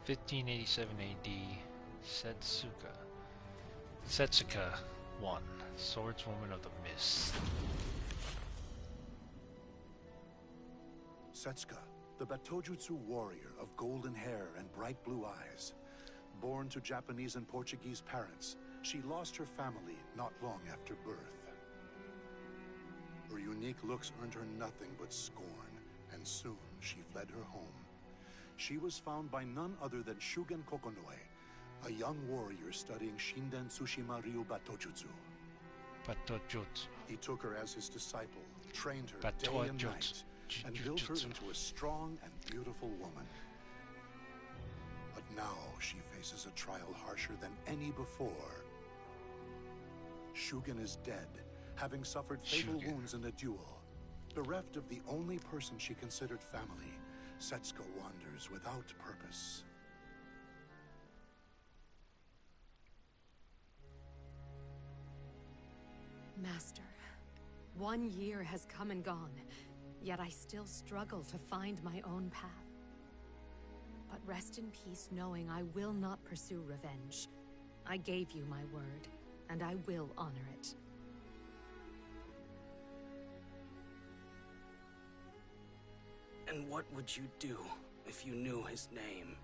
1587 AD, Setsuka 1, Swordswoman of the Mist. Setsuka, the Batojutsu warrior of golden hair and bright blue eyes. Born to Japanese and Portuguese parents, she lost her family not long after birth. Her unique looks earned her nothing but scorn, and soon she fled her home. She was found by none other than Shugen Kokonoe, a young warrior studying Shinden Tsushima Ryu Batojutsu. He took her as his disciple, trained her day and night, and built her into a strong and beautiful woman. But now she faces a trial harsher than any before. Shugen is dead, having suffered fatal wounds in a duel. Bereft of the only person she considered family, Setsuka wanders without purpose. Master, 1 year has come and gone, yet I still struggle to find my own path. But rest in peace knowing I will not pursue revenge. I gave you my word, and I will honor it. And what would you do if you knew his name?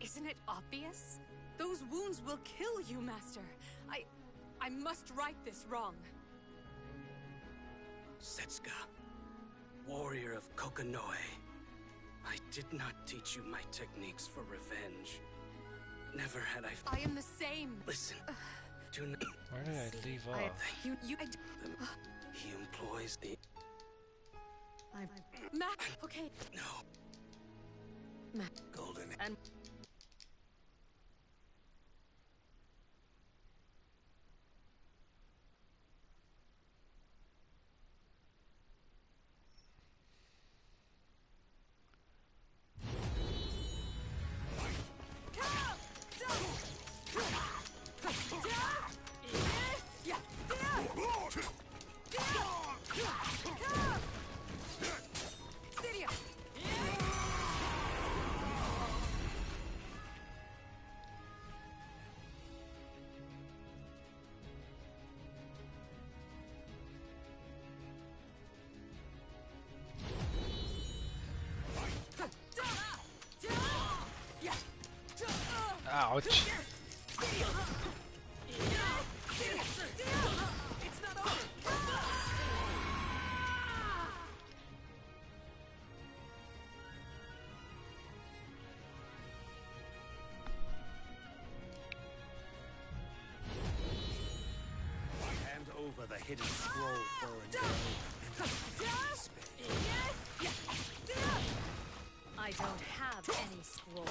Isn't it obvious? Those wounds will kill you, Master. I must right this wrong. Setsuka, warrior of Kokonoe. I did not teach you my techniques for revenge. Never had I... I am the same. Listen, do not... Where did I leave off? He employs the... Okay. No. Golden... And... Ouch! It's not over. Hand over the hidden scroll for I don't have any scrolls.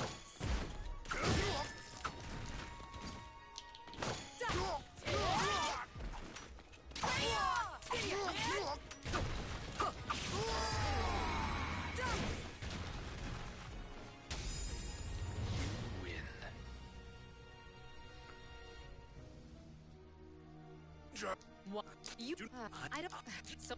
What? You? I don't. So.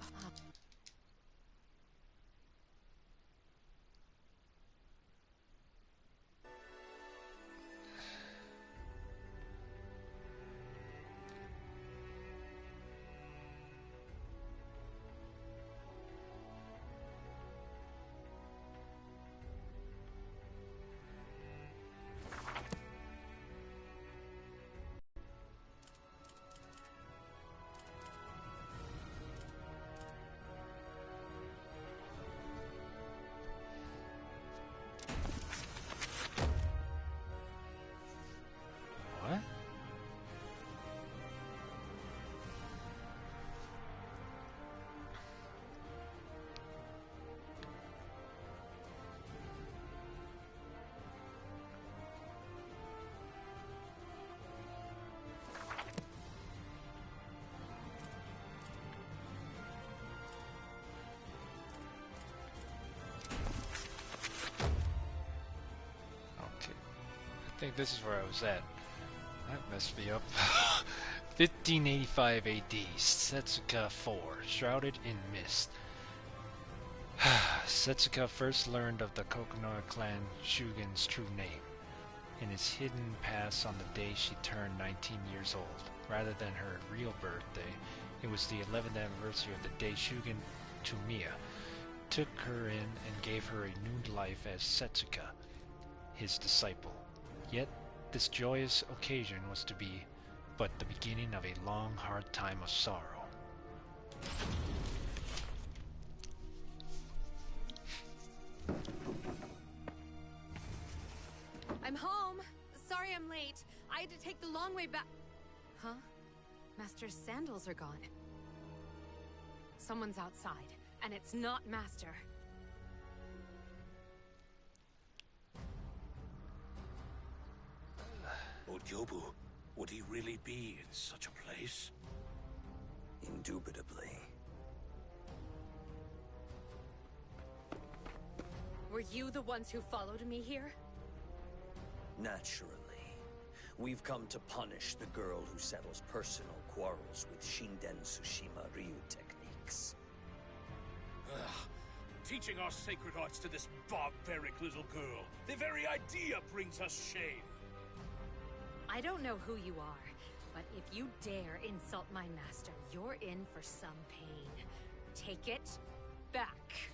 What? Okay. I think this is where I was at. That messed me up. 1585 AD, Setsuka 4, shrouded in mist. Setsuka first learned of the Kokonoha clan Shugen's true name. in his hidden past on the day she turned 19 years old. Rather than her real birthday, it was the 11th anniversary of the day Shugen Tumiya took her in and gave her a new life as Setsuka, his disciple. Yet, this joyous occasion was to be but the beginning of a long, hard time of sorrow. I'm home. Sorry I'm late. I had to take the long way back. Huh? Master's sandals are gone. Someone's outside, and it's not Master. Ojobu, would he really be in such a place? Indubitably. Were you the ones who followed me here? Naturally. We've come to punish the girl who settles personal quarrels with Shinden Tsushima Ryu techniques. Ugh. Teaching our sacred arts to this barbaric little girl. The very idea brings us shame. I don't know who you are, but if you dare insult my master, you're in for some pain. Take it back.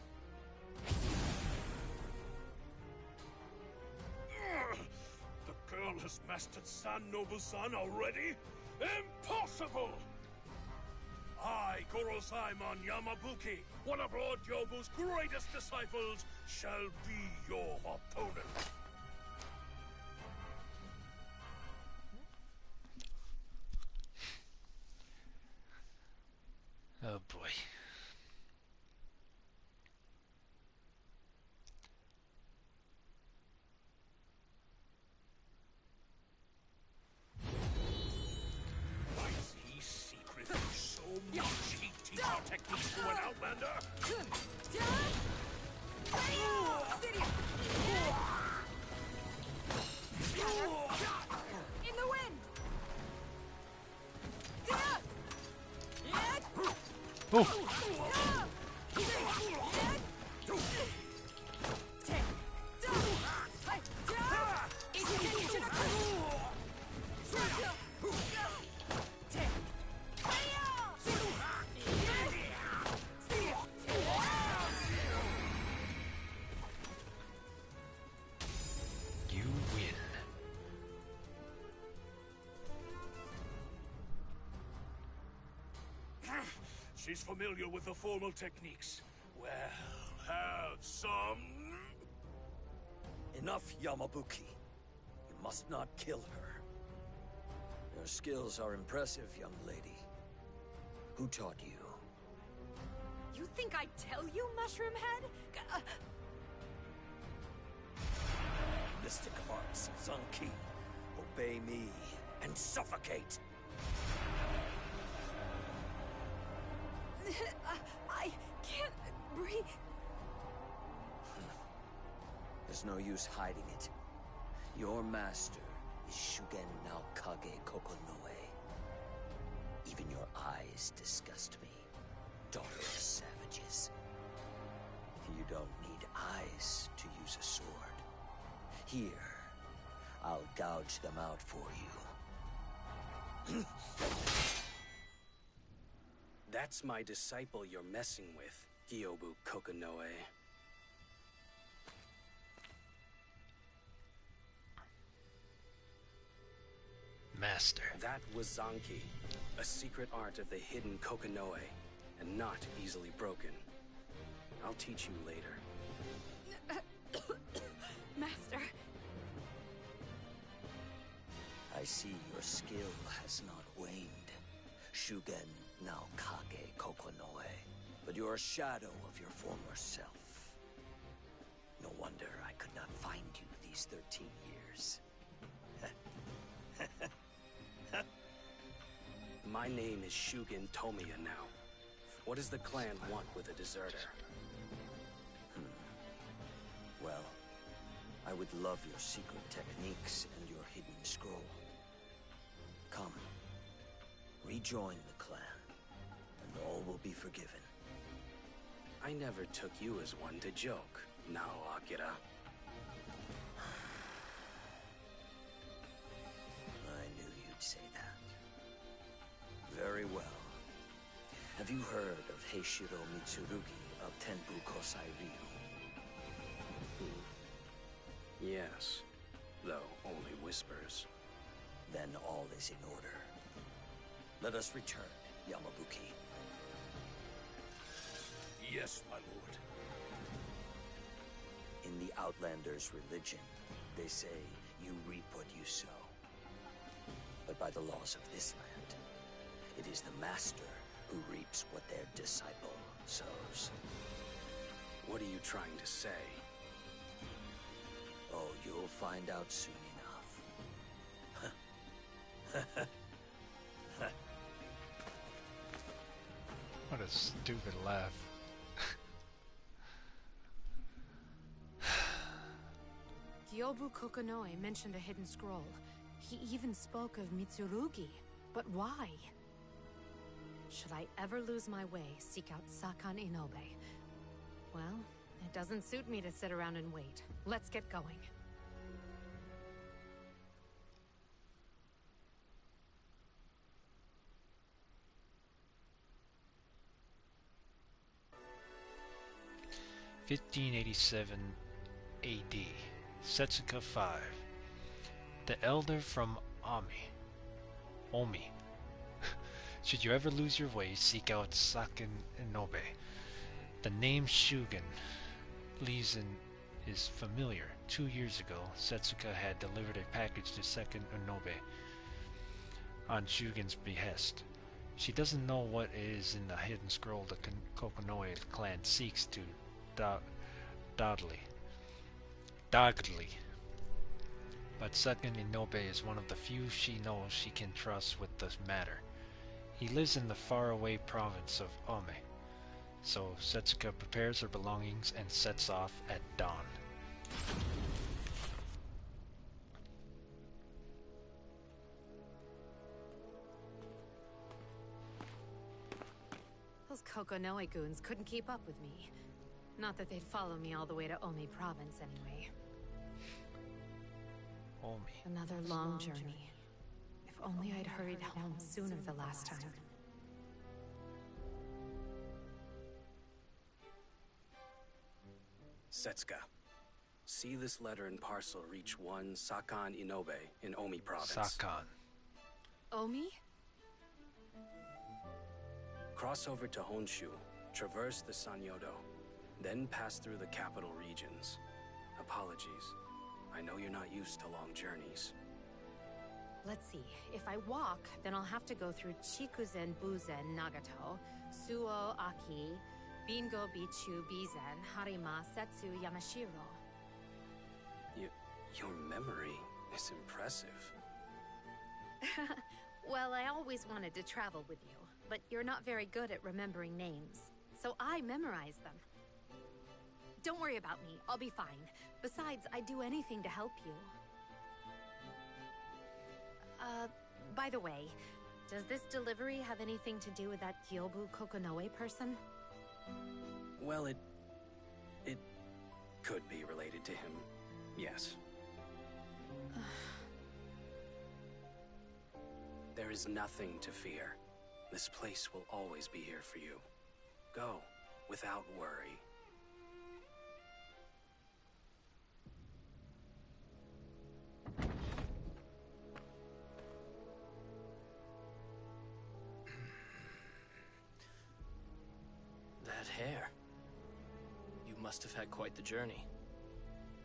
Ugh. The girl has mastered San Nobu-san already? Impossible! I, Goro-Saimon Yamabuki, one of Lord Yobu's greatest disciples, shall be your opponent. Oh boy. Is he secretly so much he teach our techniques to an outlander? In the wind! Oh! You win. She's familiar with the formal techniques. Well, have some... Enough, Yamabuki. You must not kill her. Your skills are impressive, young lady. Who taught you? You think I'd tell you, Mushroom Head? Mystic arts, Zanki. Obey me and suffocate. I can't breathe. There's no use hiding it. Your master is Shugen Naokage Kokonoe. Even your eyes disgust me, daughter of savages. You don't need eyes to use a sword. Here, I'll gouge them out for you. That's my disciple you're messing with, Gyobu Kokonoe. Master. That was Zanki, a secret art of the hidden Kokonoe, and not easily broken. I'll teach you later. Master. I see your skill has not waned, Shugen Naokage Kokonoe. But you're a shadow of your former self. No wonder I could not find you these 13 years. My name is Shugen Tomiya now. What does the clan want with a deserter? Well, I would love your secret techniques and your hidden scroll. Come, rejoin the clan, and all will be forgiven. I never took you as one to joke, Nao Akira. Have you heard of Heishiro Mitsurugi of Tenbu Kosai Ryu? Yes, though only whispers. Then all is in order. Let us return, Yamabuki. Yes, my lord. In the Outlanders' religion, they say you reap what you sow. But by the laws of this land, it is the master who reaps what their disciple sows. What are you trying to say? Oh, you'll find out soon enough. What a stupid laugh. Gyobu Kokonoe mentioned a hidden scroll. He even spoke of Mitsurugi. But why? Should I ever lose my way, seek out Sakan Inobe. Well, it doesn't suit me to sit around and wait. Let's get going. (1587 A.D.) Setsuka 5. The elder from Omi. Should you ever lose your way, seek out Sakan Inobe. The name Shugen is familiar. 2 years ago, Setsuka had delivered a package to Sakan Inobe on Shugen's behest. She doesn't know what is in the hidden scroll the Kokonoe clan seeks to Dodley. But Sakan Inobe is one of the few she knows she can trust with this matter. He lives in the faraway province of Ome. So Setsuka prepares her belongings and sets off at dawn. Those Kokonoe goons couldn't keep up with me. Not that they'd follow me all the way to Omi province anyway. Omi. Another long journey. If only I'd hurried home sooner the last time. Setsuka, see this letter and parcel reach one Sakan Inobe in Omi province. Sakan. Omi? Cross over to Honshu, traverse the Sanyodo, then pass through the capital regions. Apologies. I know you're not used to long journeys. Let's see. If I walk, then I'll have to go through Chikuzen Buzen Nagato, Suo Aki, Bingo Bichu Bizen, Harima Setsu Yamashiro. Your memory is impressive. Well, I always wanted to travel with you, but you're not very good at remembering names, so I memorize them. Don't worry about me, I'll be fine. Besides, I'd do anything to help you. By the way, does this delivery have anything to do with that Gyobu Kokonoe person? Well, it could be related to him, yes. There is nothing to fear. This place will always be here for you. Go, without worry. That hair. You must have had quite the journey.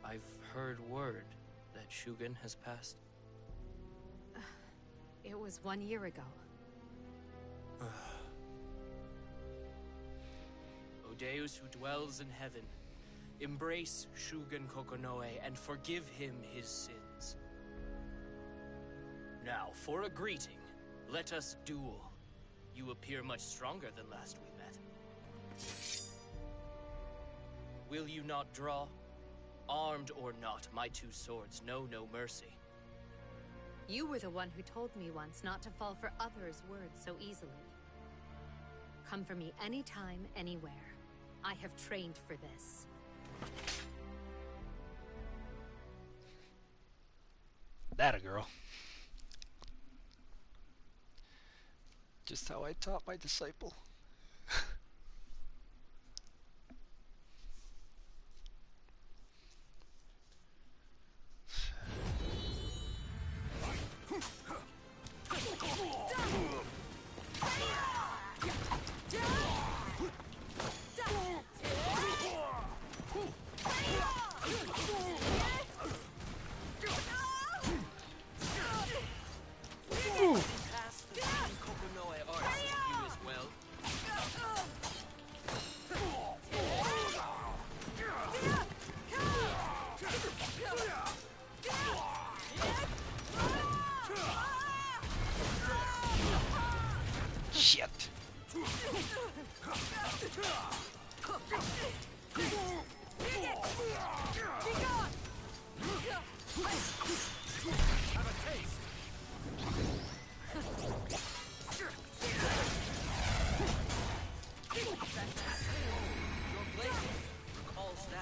I've heard word that Shugen has passed. It was 1 year ago. O Deus who dwells in heaven, embrace Shugen Kokonoe and forgive him his sins. Now, for a greeting, let us duel. You appear much stronger than last we met. Will you not draw? Armed or not, my two swords know no mercy. You were the one who told me once not to fall for others' words so easily. Come for me anytime, anywhere. I have trained for this. That a girl. Just how I taught my disciple.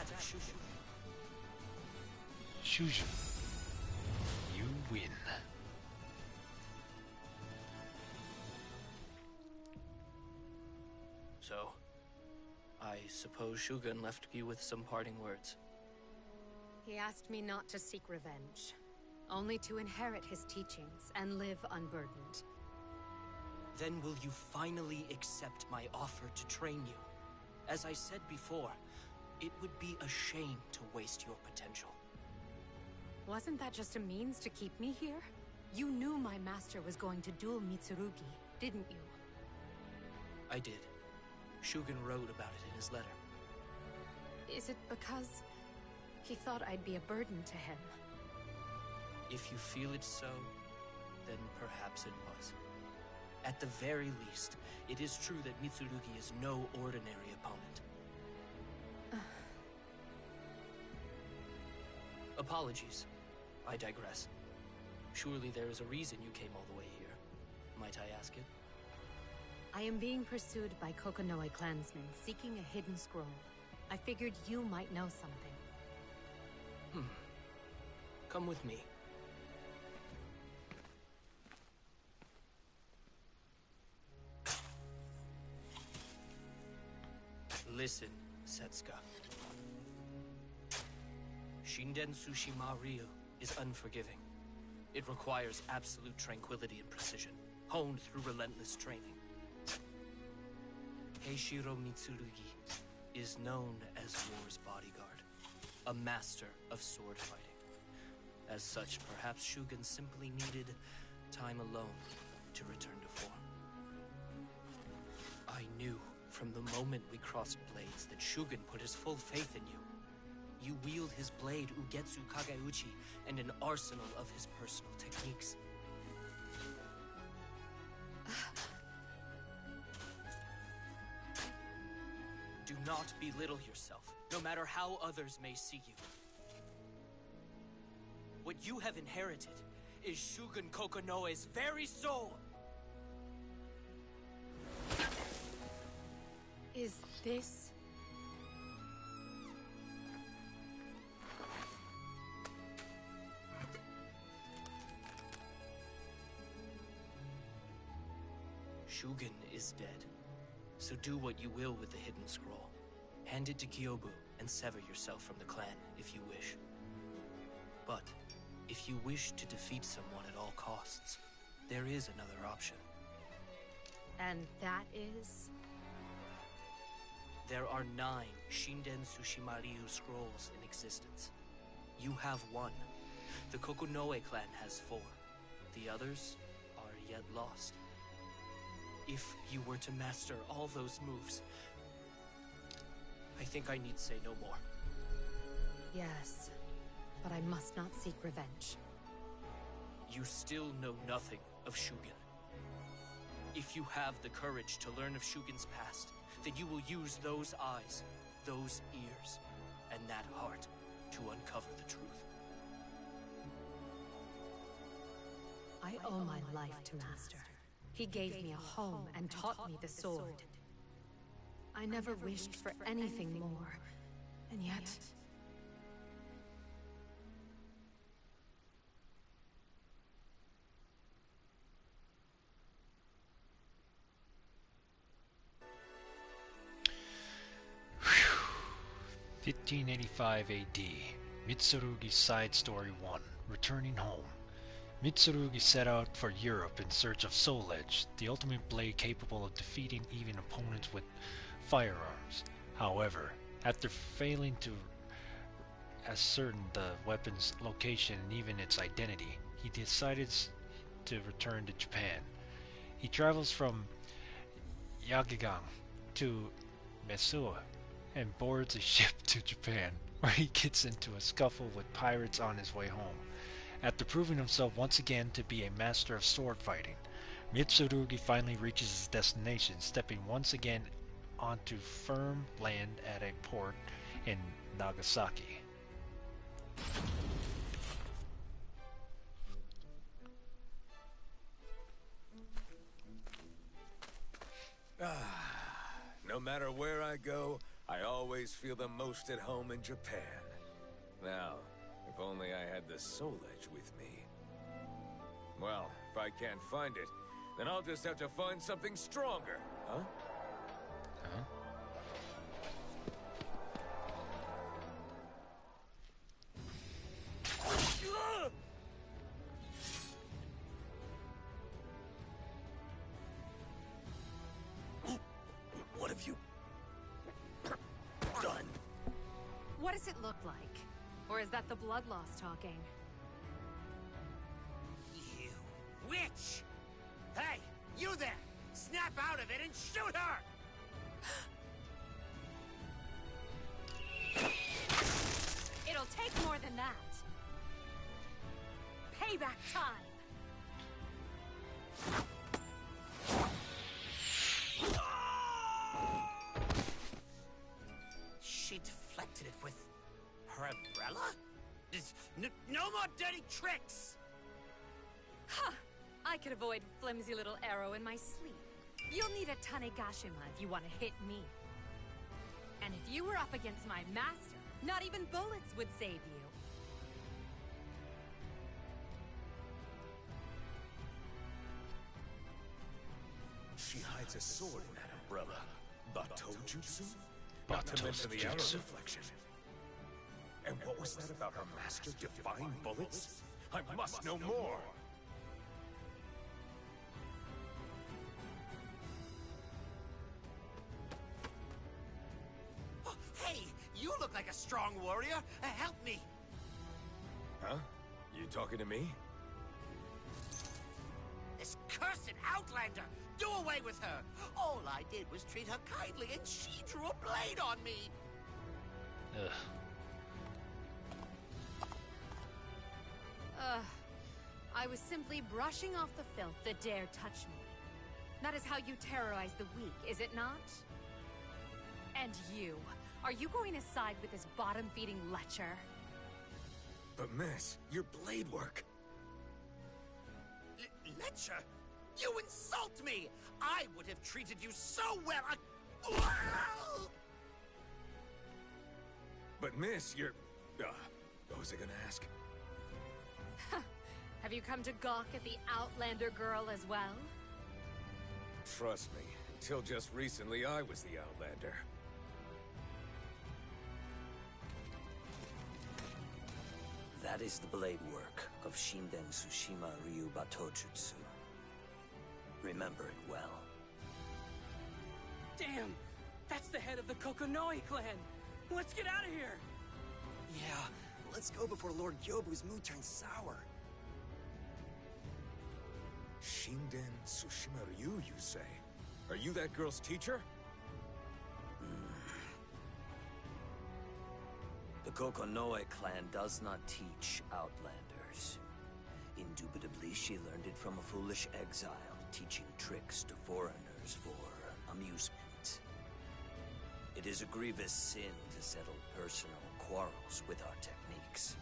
that of Shugen. Shuju, you win. So, I suppose Shugen left you with some parting words. He asked me not to seek revenge, only to inherit his teachings and live unburdened. Then will you finally accept my offer to train you? As I said before, it would be a shame to waste your potential. Wasn't that just a means to keep me here? You knew my master was going to duel Mitsurugi, didn't you? I did. Shugen wrote about it in his letter. Is it because he thought I'd be a burden to him? If you feel it so, then perhaps it was. At the very least, it is true that Mitsurugi is no ordinary opponent. Apologies. I digress. Surely there is a reason you came all the way here. Might I ask it? I am being pursued by Kokonoe clansmen seeking a hidden scroll. I figured you might know something. Come with me. Listen, Setsuka. Shinden Tsushima Ryu is unforgiving. It requires absolute tranquility and precision, honed through relentless training. Heishiro Mitsurugi is known as War's bodyguard, a master of sword fighting. As such, perhaps Shugen simply needed time alone to return to form. I knew from the moment we crossed blades that Shugen put his full faith in you. You wield his blade, Ugetsu Kageuchi, and an arsenal of his personal techniques. Do not belittle yourself, no matter how others may see you. What you have inherited is Shugen Kokonoe's very soul! Is this... Shugen is dead, so do what you will with the hidden scroll. Hand it to Kyobu and sever yourself from the clan if you wish. But if you wish to defeat someone at all costs, there is another option. And that is... There are 9 Shinden Tsushima Ryu scrolls in existence. You have 1. The Kokonoe clan has 4. The others are yet lost. If you were to master all those moves, I think I need say no more. Yes, but I must not seek revenge. You still know nothing of Shugen. If you have the courage to learn of Shugen's past, then you will use those eyes, those ears, and that heart to uncover the truth. I owe my life to Master. He gave me a home and taught me the sword. I never wished for anything more, and yet... Whew. 1585 AD. Mitsurugi Side Story 1. Returning home. Mitsurugi set out for Europe in search of Soul Edge, the ultimate blade capable of defeating even opponents with firearms. However, after failing to ascertain the weapon's location and even its identity, he decided to return to Japan. He travels from Yagagan to Mesua and boards a ship to Japan, where he gets into a scuffle with pirates on his way home. After proving himself once again to be a master of sword fighting, Mitsurugi finally reaches his destination, stepping once again onto firm land at a port in Nagasaki. No matter where I go, I always feel the most at home in Japan. Now, if only I had the Soul Edge with me. Well, if I can't find it, then I'll just have to find something stronger, huh? Huh? What have you done? What does it look like? Or is that the blood loss talking? You witch! Hey, you there! Snap out of it and shoot her! It'll take more than that. Payback time! She deflected it with her umbrella? No more dirty tricks! Huh! I could avoid flimsy little arrow in my sleep. You'll need a Tanegashima if you want to hit me. And if you were up against my master, not even bullets would save you. She hides a sword in that umbrella. Batojutsu? Not to mention the arrow reflection. And what was that about her master defying bullets? I must know more! Oh, hey, you look like a strong warrior. Help me. Huh? You talking to me? This cursed Outlander! Do away with her! All I did was treat her kindly and she drew a blade on me! Ugh. I was simply brushing off the filth that dare touch me. That is how you terrorize the weak, is it not? And you, are you going to side with this bottom-feeding lecher? But miss, your blade work. Lecher? You insult me! I would have treated you so well, But miss, you're... what was I gonna ask? Have you come to gawk at the Outlander girl as well? Trust me, until just recently I was the Outlander. That is the blade work of Shinden Tsushima Ryu Batojutsu. Remember it well. Damn! That's the head of the Kokonoi clan! Let's get out of here! Yeah, let's go before Lord Yobu's mood turns sour. Shinden Tsushima Ryu, you say? Are you that girl's teacher? The Kokonoi clan does not teach Outlanders. Indubitably, she learned it from a foolish exile, teaching tricks to foreigners for amusement. It is a grievous sin to settle personal quarrels with our techniques.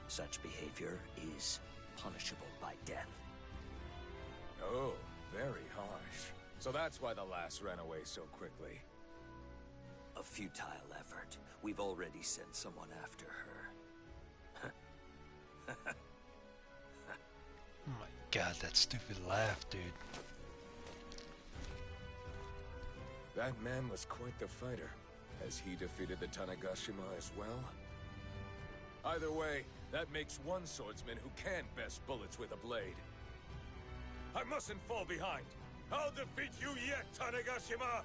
Such behavior is punishable by death. Oh, very harsh. So that's why the lass ran away so quickly. A futile effort. We've already sent someone after her. Oh my god, that stupid laugh, dude. That man was quite the fighter. Has he defeated the Tanegashima as well? Either way, that makes one swordsman who can best bullets with a blade. I mustn't fall behind. I'll defeat you yet, Tanegashima!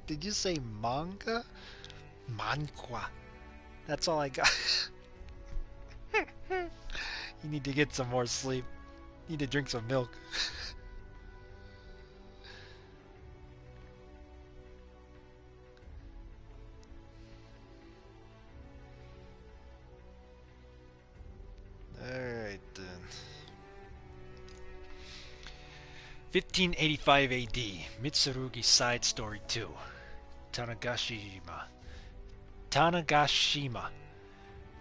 Did you say manga? Manhwa. That's all I got. You need to get some more sleep. You need to drink some milk. 1585 AD, Mitsurugi Side Story 2, Tanagashima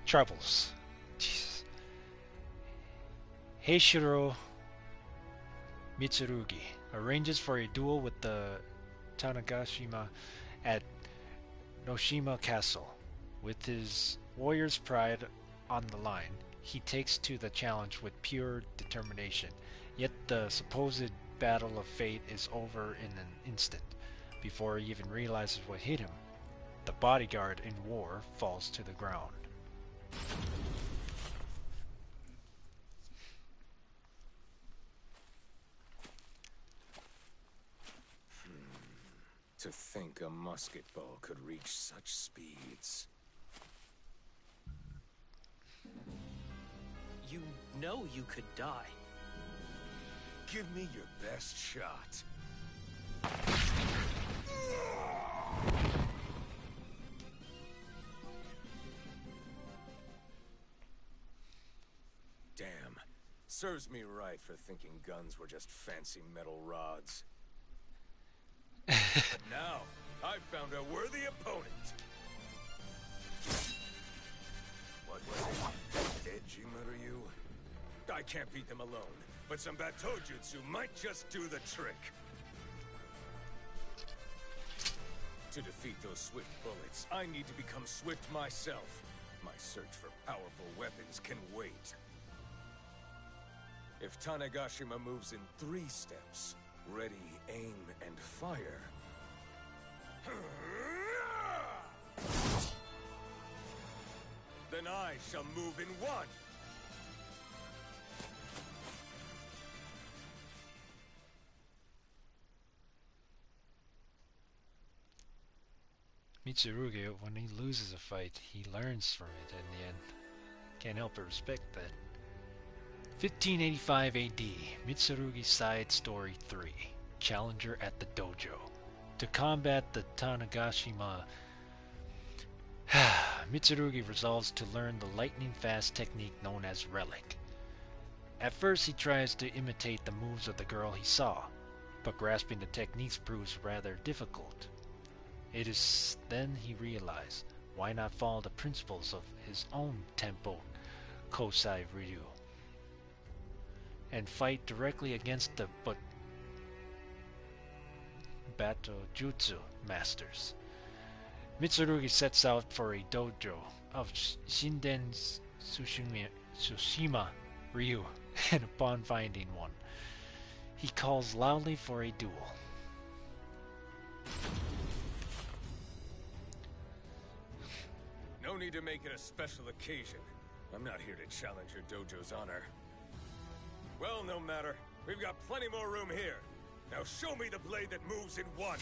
Troubles. Jesus. Heishiro Mitsurugi arranges for a duel with the Tanagashima at Noshima Castle. With his warrior's pride on the line, he takes to the challenge with pure determination. Yet the supposed battle of fate is over in an instant. Before he even realizes what hit him, the bodyguard in war falls to the ground. To think a musket ball could reach such speeds. You know you could die. Give me your best shot. Damn. Serves me right for thinking guns were just fancy metal rods. But now, I've found a worthy opponent. What was it? Ejima, are you? I can't beat them alone, but some Batojutsu might just do the trick. To defeat those swift bullets, I need to become swift myself. My search for powerful weapons can wait. If Tanagashima moves in 3 steps, ready, aim, and fire. Then I shall move in 1. Mitsurugi, when he loses a fight, he learns from it in the end. Can't help but respect that. 1585 AD, Mitsurugi Side Story 3, Challenger at the Dojo. To combat the Tanagashima, Mitsurugi resolves to learn the lightning-fast technique known as Relic. At first he tries to imitate the moves of the girl he saw, but grasping the techniques proves rather difficult. It is then he realizes, why not follow the principles of his own Tempo Kosai Ryu and fight directly against the Batojutsu masters. Mitsurugi sets out for a dojo of Shinden Tsushima Ryu, and upon finding one, he calls loudly for a duel. No need to make it a special occasion. I'm not here to challenge your dojo's honor. Well, no matter. We've got plenty more room here. Now show me the blade that moves in 1.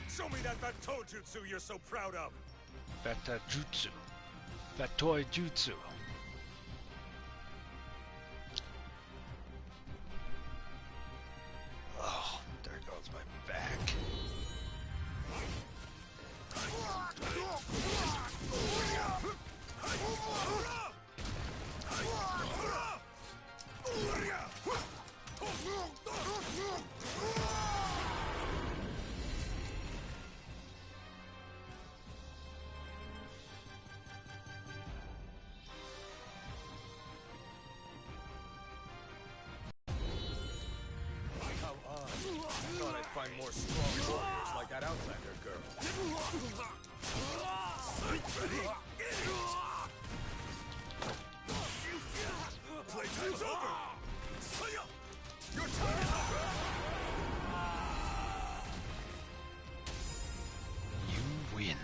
Show me that Batojutsu you're so proud of! Batojutsu. Batojutsu. Oh, there goes my back. Thought I'd find more strong warriors like that Outlander girl. Ready? Playtime's over! Your time is over! You win.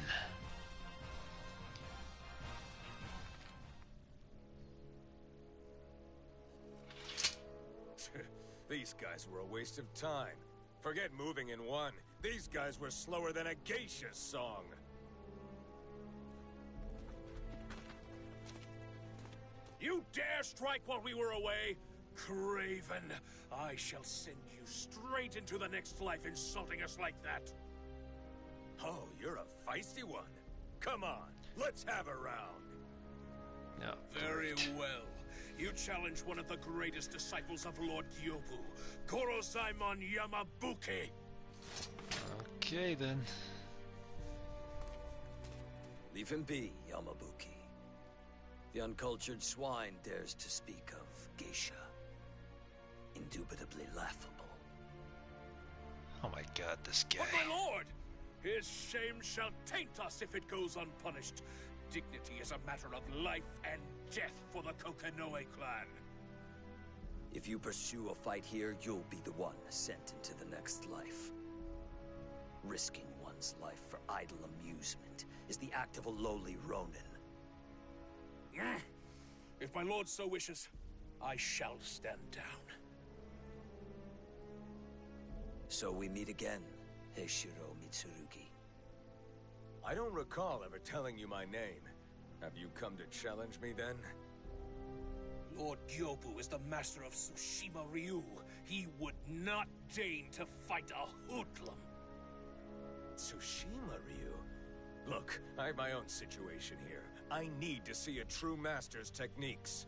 These guys were a waste of time. Forget moving in one. These guys were slower than a geisha's song. You dare strike while we were away? Craven, I shall send you straight into the next life insulting us like that. Oh, you're a feisty one. Come on, let's have a round. No. Very well. You challenge one of the greatest disciples of Lord Gyobu, Gorosaimon Yamabuki. Okay, then. Leave him be, Yamabuki. The uncultured swine dares to speak of geisha. Indubitably laughable. Oh my god, this guy. But my lord! His shame shall taint us if it goes unpunished. Dignity is a matter of life and death for the Kokonoe clan. If you pursue a fight here, you'll be the one sent into the next life. Risking one's life for idle amusement is the act of a lowly Ronin. If my lord so wishes, I shall stand down. So we meet again, Heishiro Mitsurugi. I don't recall ever telling you my name. Have you come to challenge me then? Lord Gyobu is the master of Tsushima Ryu. He would not deign to fight a hoodlum. Tsushima Ryu? Look, I have my own situation here. I need to see a true master's techniques.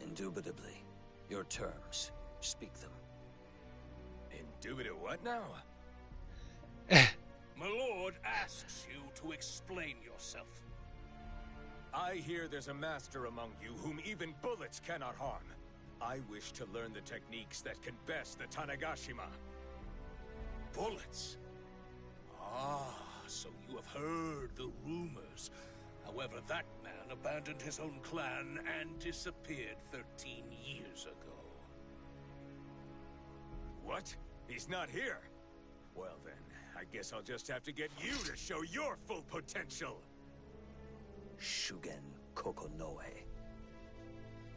Indubitably. Your terms. Speak them. Indubitable what now? My lord asks you to explain yourself. I hear there's a master among you whom even bullets cannot harm. I wish to learn the techniques that can best the Tanegashima. Bullets? Ah, so you have heard the rumors. However, that man abandoned his own clan and disappeared 13 years ago. What? He's not here? Well then, I guess I'll just have to get you to show your full potential. Shugen Kokonoe.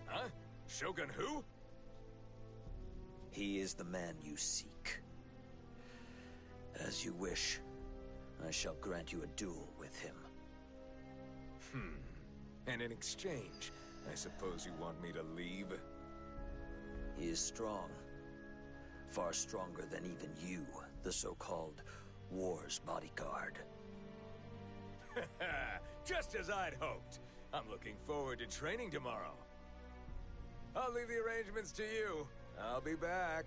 Huh? Shogun who? He is the man you seek. As you wish, I shall grant you a duel with him. And in exchange, I suppose you want me to leave? He is strong. Far stronger than even you, the so-called war's bodyguard. Just as I'd hoped. I'm looking forward to training tomorrow. I'll leave the arrangements to you. I'll be back.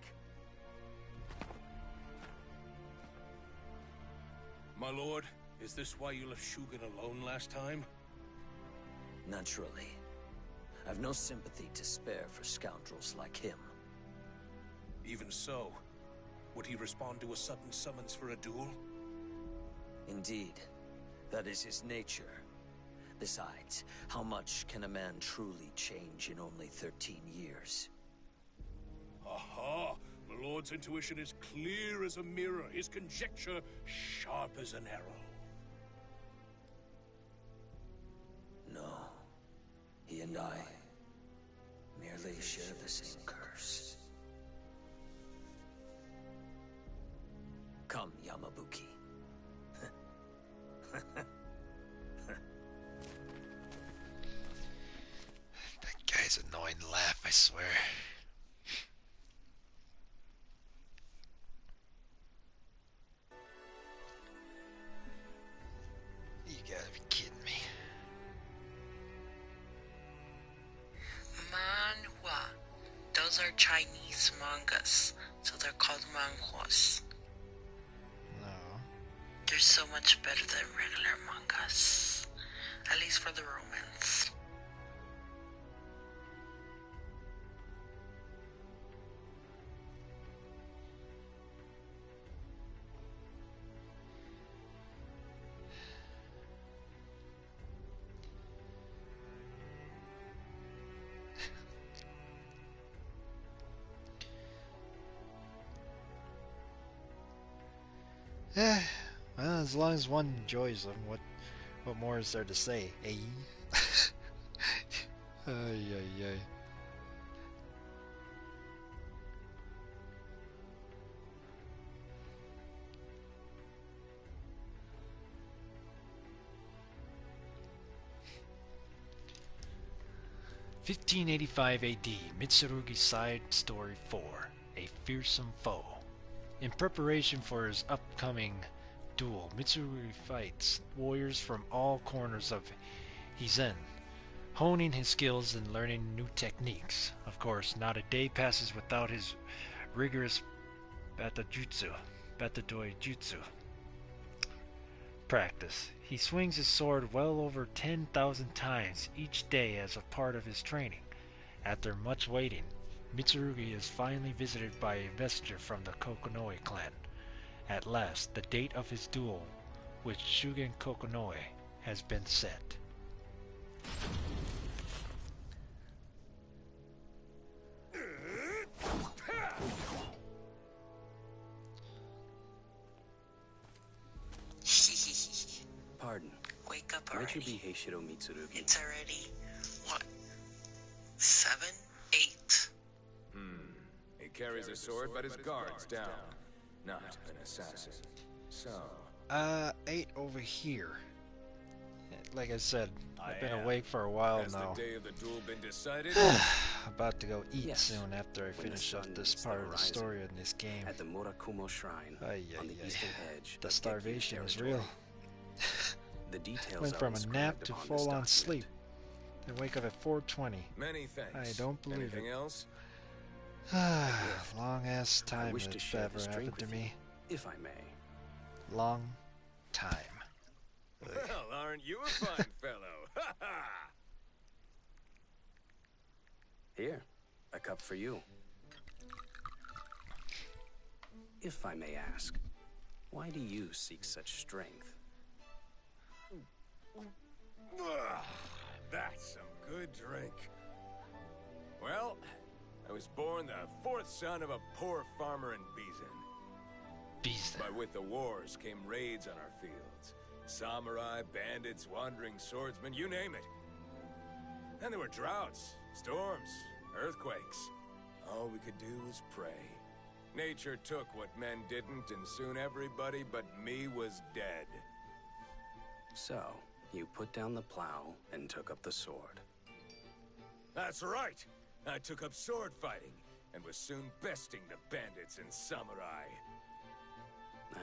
My lord, is this why you left Shugen alone last time? Naturally. I've no sympathy to spare for scoundrels like him. Even so, would he respond to a sudden summons for a duel? Indeed. That is his nature. Besides, how much can a man truly change in only 13 years? Aha! My lord's intuition is clear as a mirror, his conjecture sharp as an arrow. No. He and I merely share the same curse. Come, Yamabuki. That guy's annoying laugh, I swear. You gotta be kidding me. Manhwa. Those are Chinese mangas, so they're called manhwas. No. They're so much better than regular mangas. At least for the romance. Well, as long as one enjoys them, what more is there to say, eh? Ay, ay, ay. 1585 AD, Mitsurugi Side Story 4, A Fearsome Foe. In preparation for his upcoming duel, Mitsurugi fights warriors from all corners of Hizen, honing his skills and learning new techniques. Of course, not a day passes without his rigorous batadoi jutsu practice. He swings his sword well over 10,000 times each day as a part of his training. After much waiting, Mitsurugi is finally visited by a messenger from the Kokonoe clan. At last, the date of his duel with Shugen Kokonoe has been set. Pardon. Wake up Might you already. be Heishiro Mitsurugi? It's already, what, 7, 8? He carries a sword, but his guard's down. Not an assassin. So... 8 over here. Like I said, I've been awake for a while has now. the day of the duel been decided? About to go eat Yes. soon after I finish up this part of the story in this game. At the Murakumo Shrine on the eastern edge The of Gekyu's starvation is territory. real. The details Went are from a nap inscribed to upon this full-on document. sleep. And wake up at 4:20. Many thanks. I don't believe Anything it. else? Long ass time wish to that's share ever this drink happened to with me. If I may. Long time. Well, aren't you a fine fellow? Ha ha! Here, a cup for you. If I may ask, why do you seek such strength? That's some good drink. Well, I was born the fourth son of a poor farmer in Bizen. But with the wars came raids on our fields. Samurai, bandits, wandering swordsmen, you name it. And there were droughts, storms, earthquakes. All we could do was pray. Nature took what men didn't, and soon everybody but me was dead. So, you put down the plow and took up the sword. That's right. I took up sword fighting, and was soon besting the bandits and samurai.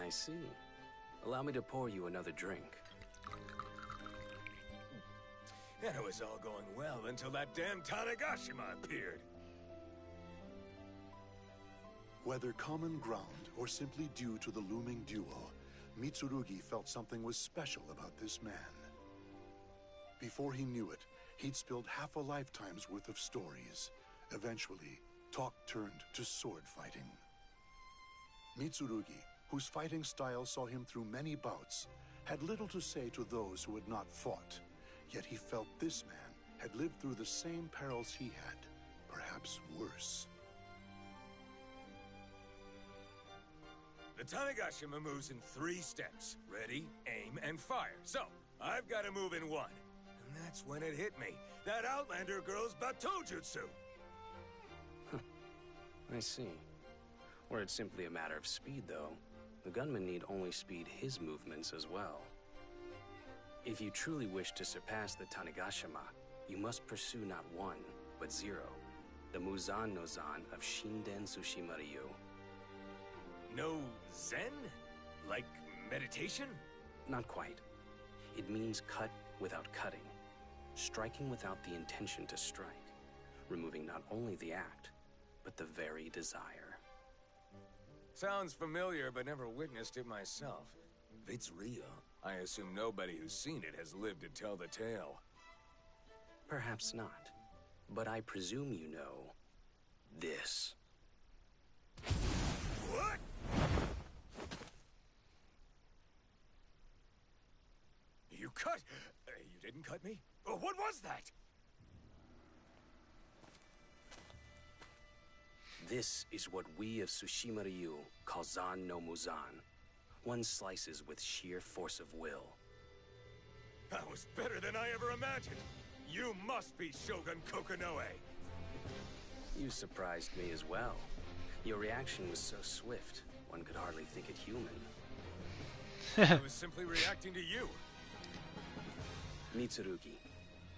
I see. Allow me to pour you another drink. And it was all going well until that damn Tanegashima appeared. Whether common ground or simply due to the looming duel, Mitsurugi felt something was special about this man. Before he knew it, he'd spilled half a lifetime's worth of stories. Eventually, talk turned to sword fighting. Mitsurugi, whose fighting style saw him through many bouts, had little to say to those who had not fought. Yet he felt this man had lived through the same perils he had, perhaps worse. The Tanegashima moves in 3 steps. Ready, aim, and fire. So, I've got to move in 1. And that's when it hit me. That Outlander girl's Batojutsu. I see. Were it simply a matter of speed, though, the gunman need only speed his movements as well. If you truly wish to surpass the Tanegashima, you must pursue not 1, but 0. The Muzan no Zan of Shinden Tsushima-ryu. No zen? Like meditation? Not quite. It means cut without cutting. Striking without the intention to strike. Removing not only the act, but the very desire. Sounds familiar, but never witnessed it myself. If it's real, I assume nobody who's seen it has lived to tell the tale. Perhaps not. But I presume you know this. What? You cut? You didn't cut me? What was that? This is what we of Tsushima-ryu call Zan no Muzan. One slices with sheer force of will. That was better than I ever imagined. You must be Shogun Kokonoe. You surprised me as well. Your reaction was so swift, one could hardly think it human. I was simply reacting to you. Mitsurugi,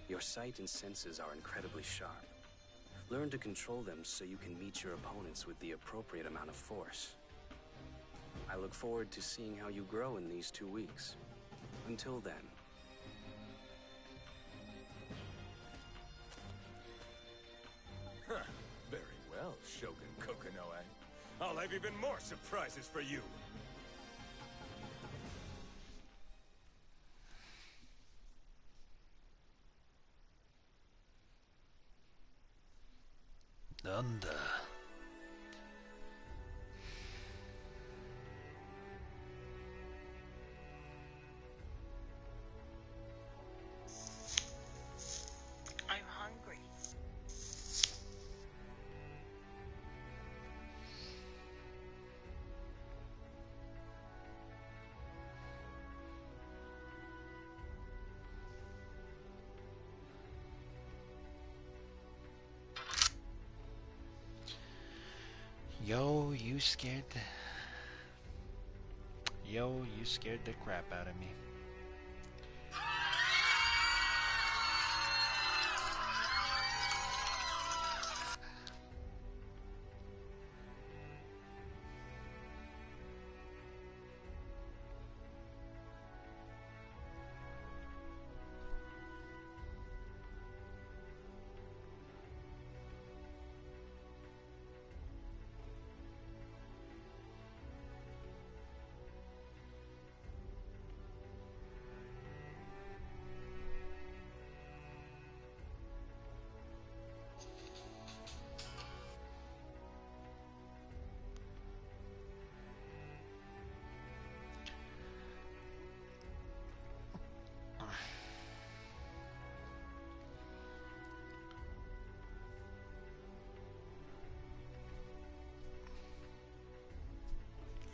Your sight and senses are incredibly sharp. Learn to control them so you can meet your opponents with the appropriate amount of force. I look forward to seeing how you grow in these 2 weeks. Until then. Huh. Very well, Shogun Kokonoe. I'll have even more surprises for you. Nanda. I'm hungry. Yo, you scared the... Yo, you scared the crap out of me.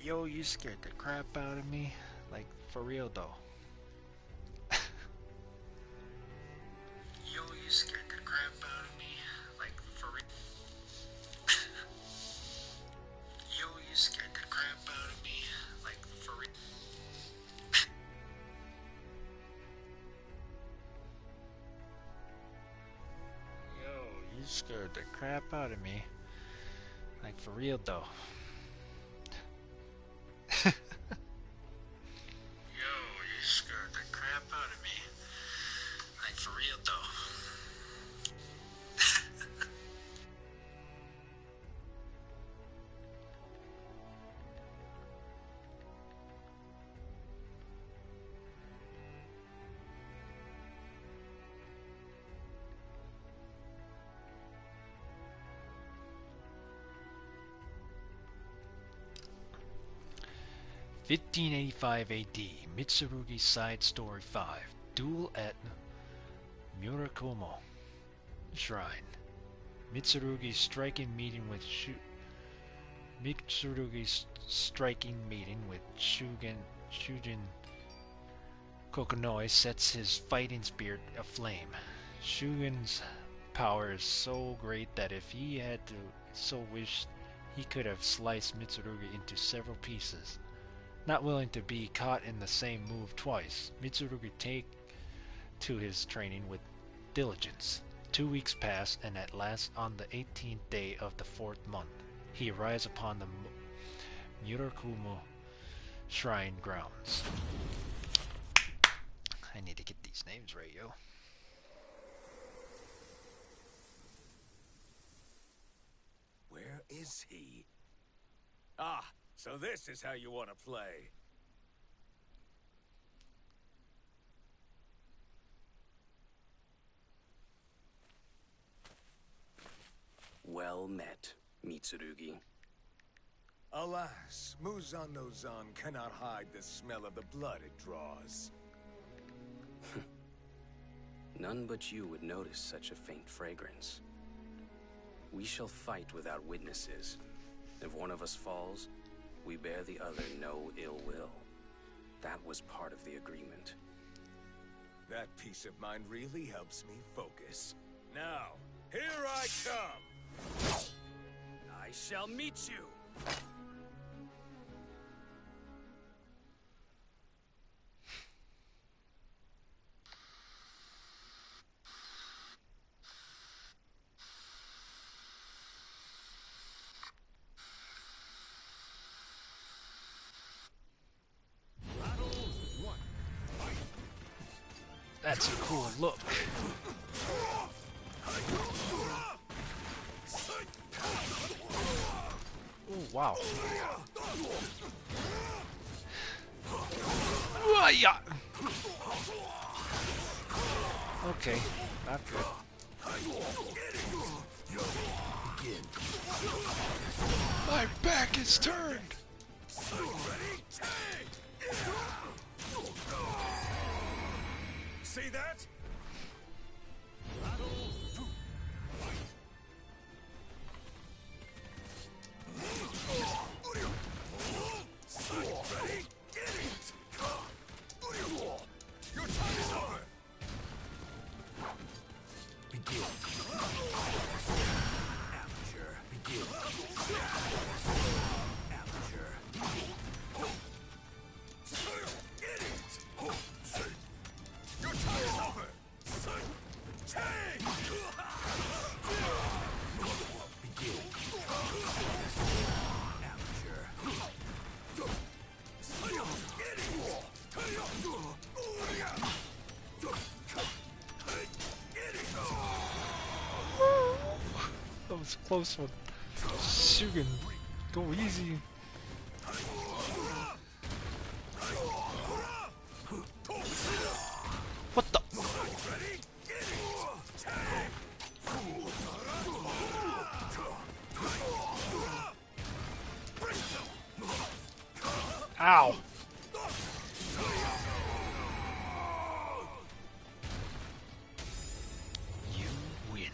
Yo, you scared the crap out of me. Like, for real though. Yo, you scared the crap out of me. Like, for real. Yo, you scared the crap out of me. Like, for real. Yo, you scared the crap out of me. Like, for real though. Yo, you scared the crap out of me. Like, for real though. (1585 AD), Mitsurugi Side Story 5, Duel at Murakumo Shrine. Mitsurugi's striking meeting with Shujin Kokonoe sets his fighting spirit aflame. Shugen's power is so great that if he had to so wish, he could have sliced Mitsurugi into several pieces. Not willing to be caught in the same move twice, Mitsurugi take to his training with diligence. 2 weeks pass, and at last, on the 18th day of the 4th month, he arrives upon the Murakumo Shrine grounds. I need to get these names right, yo. Where is he? Ah, so this is how you want to play. Well met, Mitsurugi. Alas, Muzan-no-Zan cannot hide the smell of the blood it draws. None but you would notice such a faint fragrance. We shall fight without witnesses. If one of us falls, we bear the other no ill will. That was part of the agreement. That peace of mind really helps me focus. Now, here I come! I shall meet you! That's a cool look. Oh, wow. Yeah. Okay, not good. My back is turned. See that? Your time is over. Begin. Amateur. Begin. Amateur. Get it. Your time is over. Take. Begin. Amateur. Get it. That was a close one. Shugen, go easy. What the? Ow. You win.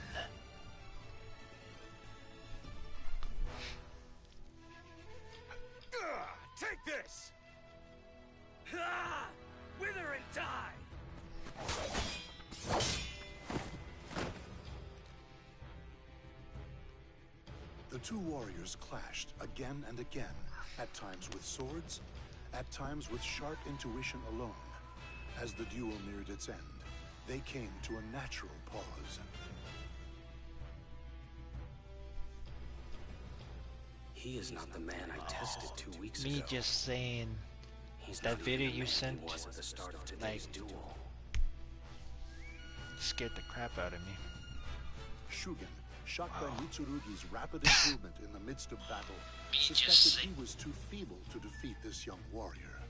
Take this! Wither and die! The two warriors clashed again and again, at times with swords, at times with sharp intuition alone. As the duel neared its end, they came to a natural pause. He is not the man I tested 2 weeks ago. Me just saying. He's That not video even the you man he sent, was at the start of today's like, duel. Scared the crap out of me. Shugen, shocked by Mitsurugi's rapid improvement in the midst of battle, suspected he was too feeble to defeat this young warrior.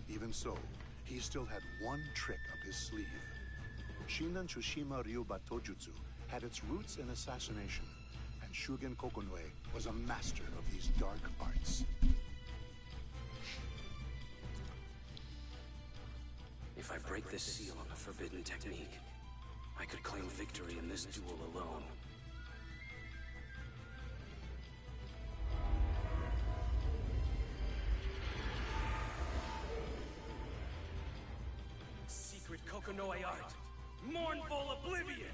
Even so, he still had one trick up his sleeve. Shinran Tsushima Ryu Batojutsu had its roots in assassination, and Shugen Kokonoe was a master of these dark arts. If I break this seal on the forbidden technique, I could claim victory in this duel alone. Secret Kokonoe art. Mournful oblivion.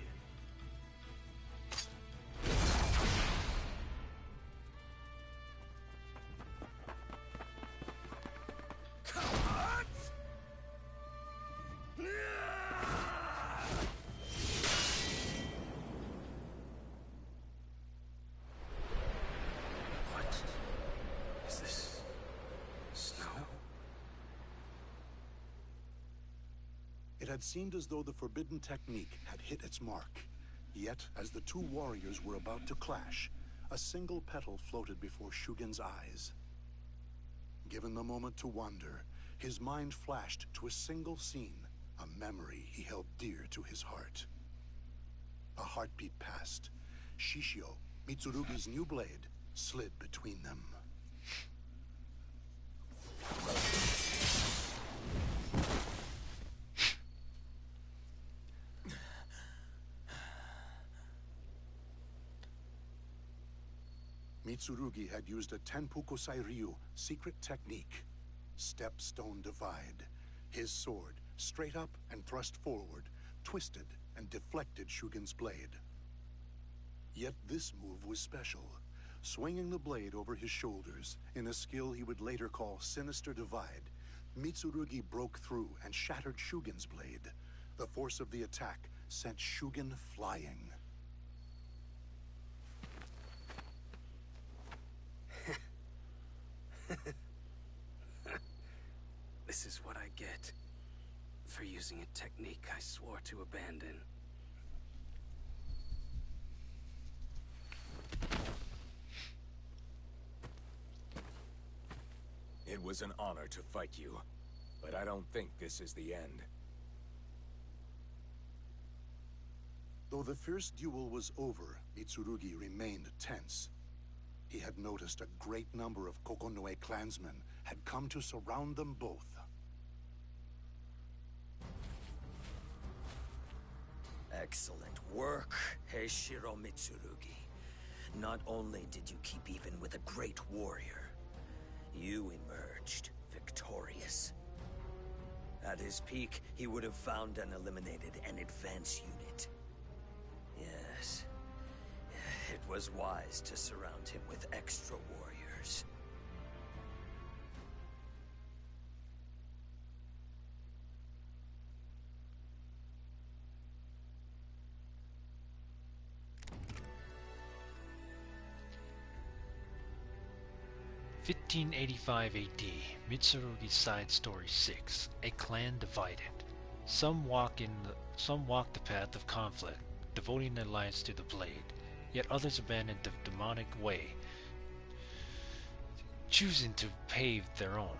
What is this? Snow? It had seemed as though the forbidden technique had hit its mark. Yet, as the two warriors were about to clash, a single petal floated before Shugen's eyes. Given the moment to wonder, his mind flashed to a single scene, a memory he held dear to his heart. A heartbeat passed. Shishio, Mitsurugi's new blade, slid between them. Mitsurugi had used a Tenpukusai Ryu secret technique. Stepstone divide. His sword, straight up and thrust forward, twisted and deflected Shugen's blade. Yet this move was special. Swinging the blade over his shoulders, in a skill he would later call Sinister Divide, Mitsurugi broke through and shattered Shugen's blade. The force of the attack sent Shugen flying. This is what I get for using a technique I swore to abandon. It was an honor to fight you, but I don't think this is the end. Though the fierce duel was over, Mitsurugi remained tense. He had noticed a great number of Kokonoe clansmen had come to surround them both. Excellent work, Heishiro Mitsurugi. Not only did you keep even with a great warrior, you emerged victorious. At his peak, he would have found and eliminated an advance unit. Yes, it was wise to surround him with extra warriors. (1585 AD), Mitsurugi's Side Story 6, A Clan Divided. Some walk the path of conflict, devoting their lives to the blade, yet others abandon the demonic way, choosing to pave their own.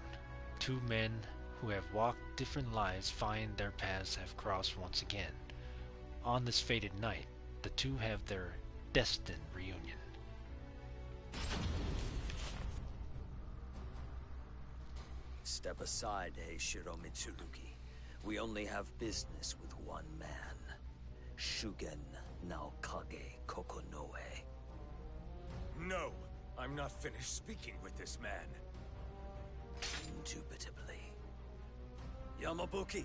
Two men who have walked different lives find their paths have crossed once again. On this fated night, the two have their destined reunion. Step aside, Heishiro Mitsurugi. We only have business with one man. Shugen Naokage Kokonoe. No! I'm not finished speaking with this man. Indubitably. Yamabuki!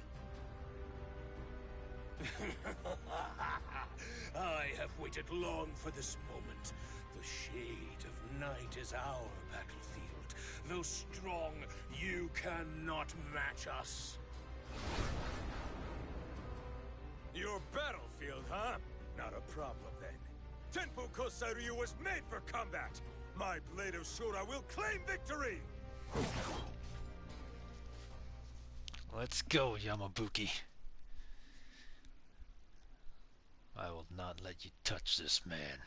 I have waited long for this moment. The shade of night is our battlefield. Though strong, you cannot match us. Your battlefield, huh? Not a problem then. Tenpu Kosaryu was made for combat! My Blade of Shura will claim victory! Let's go, Yamabuki. I will not let you touch this man.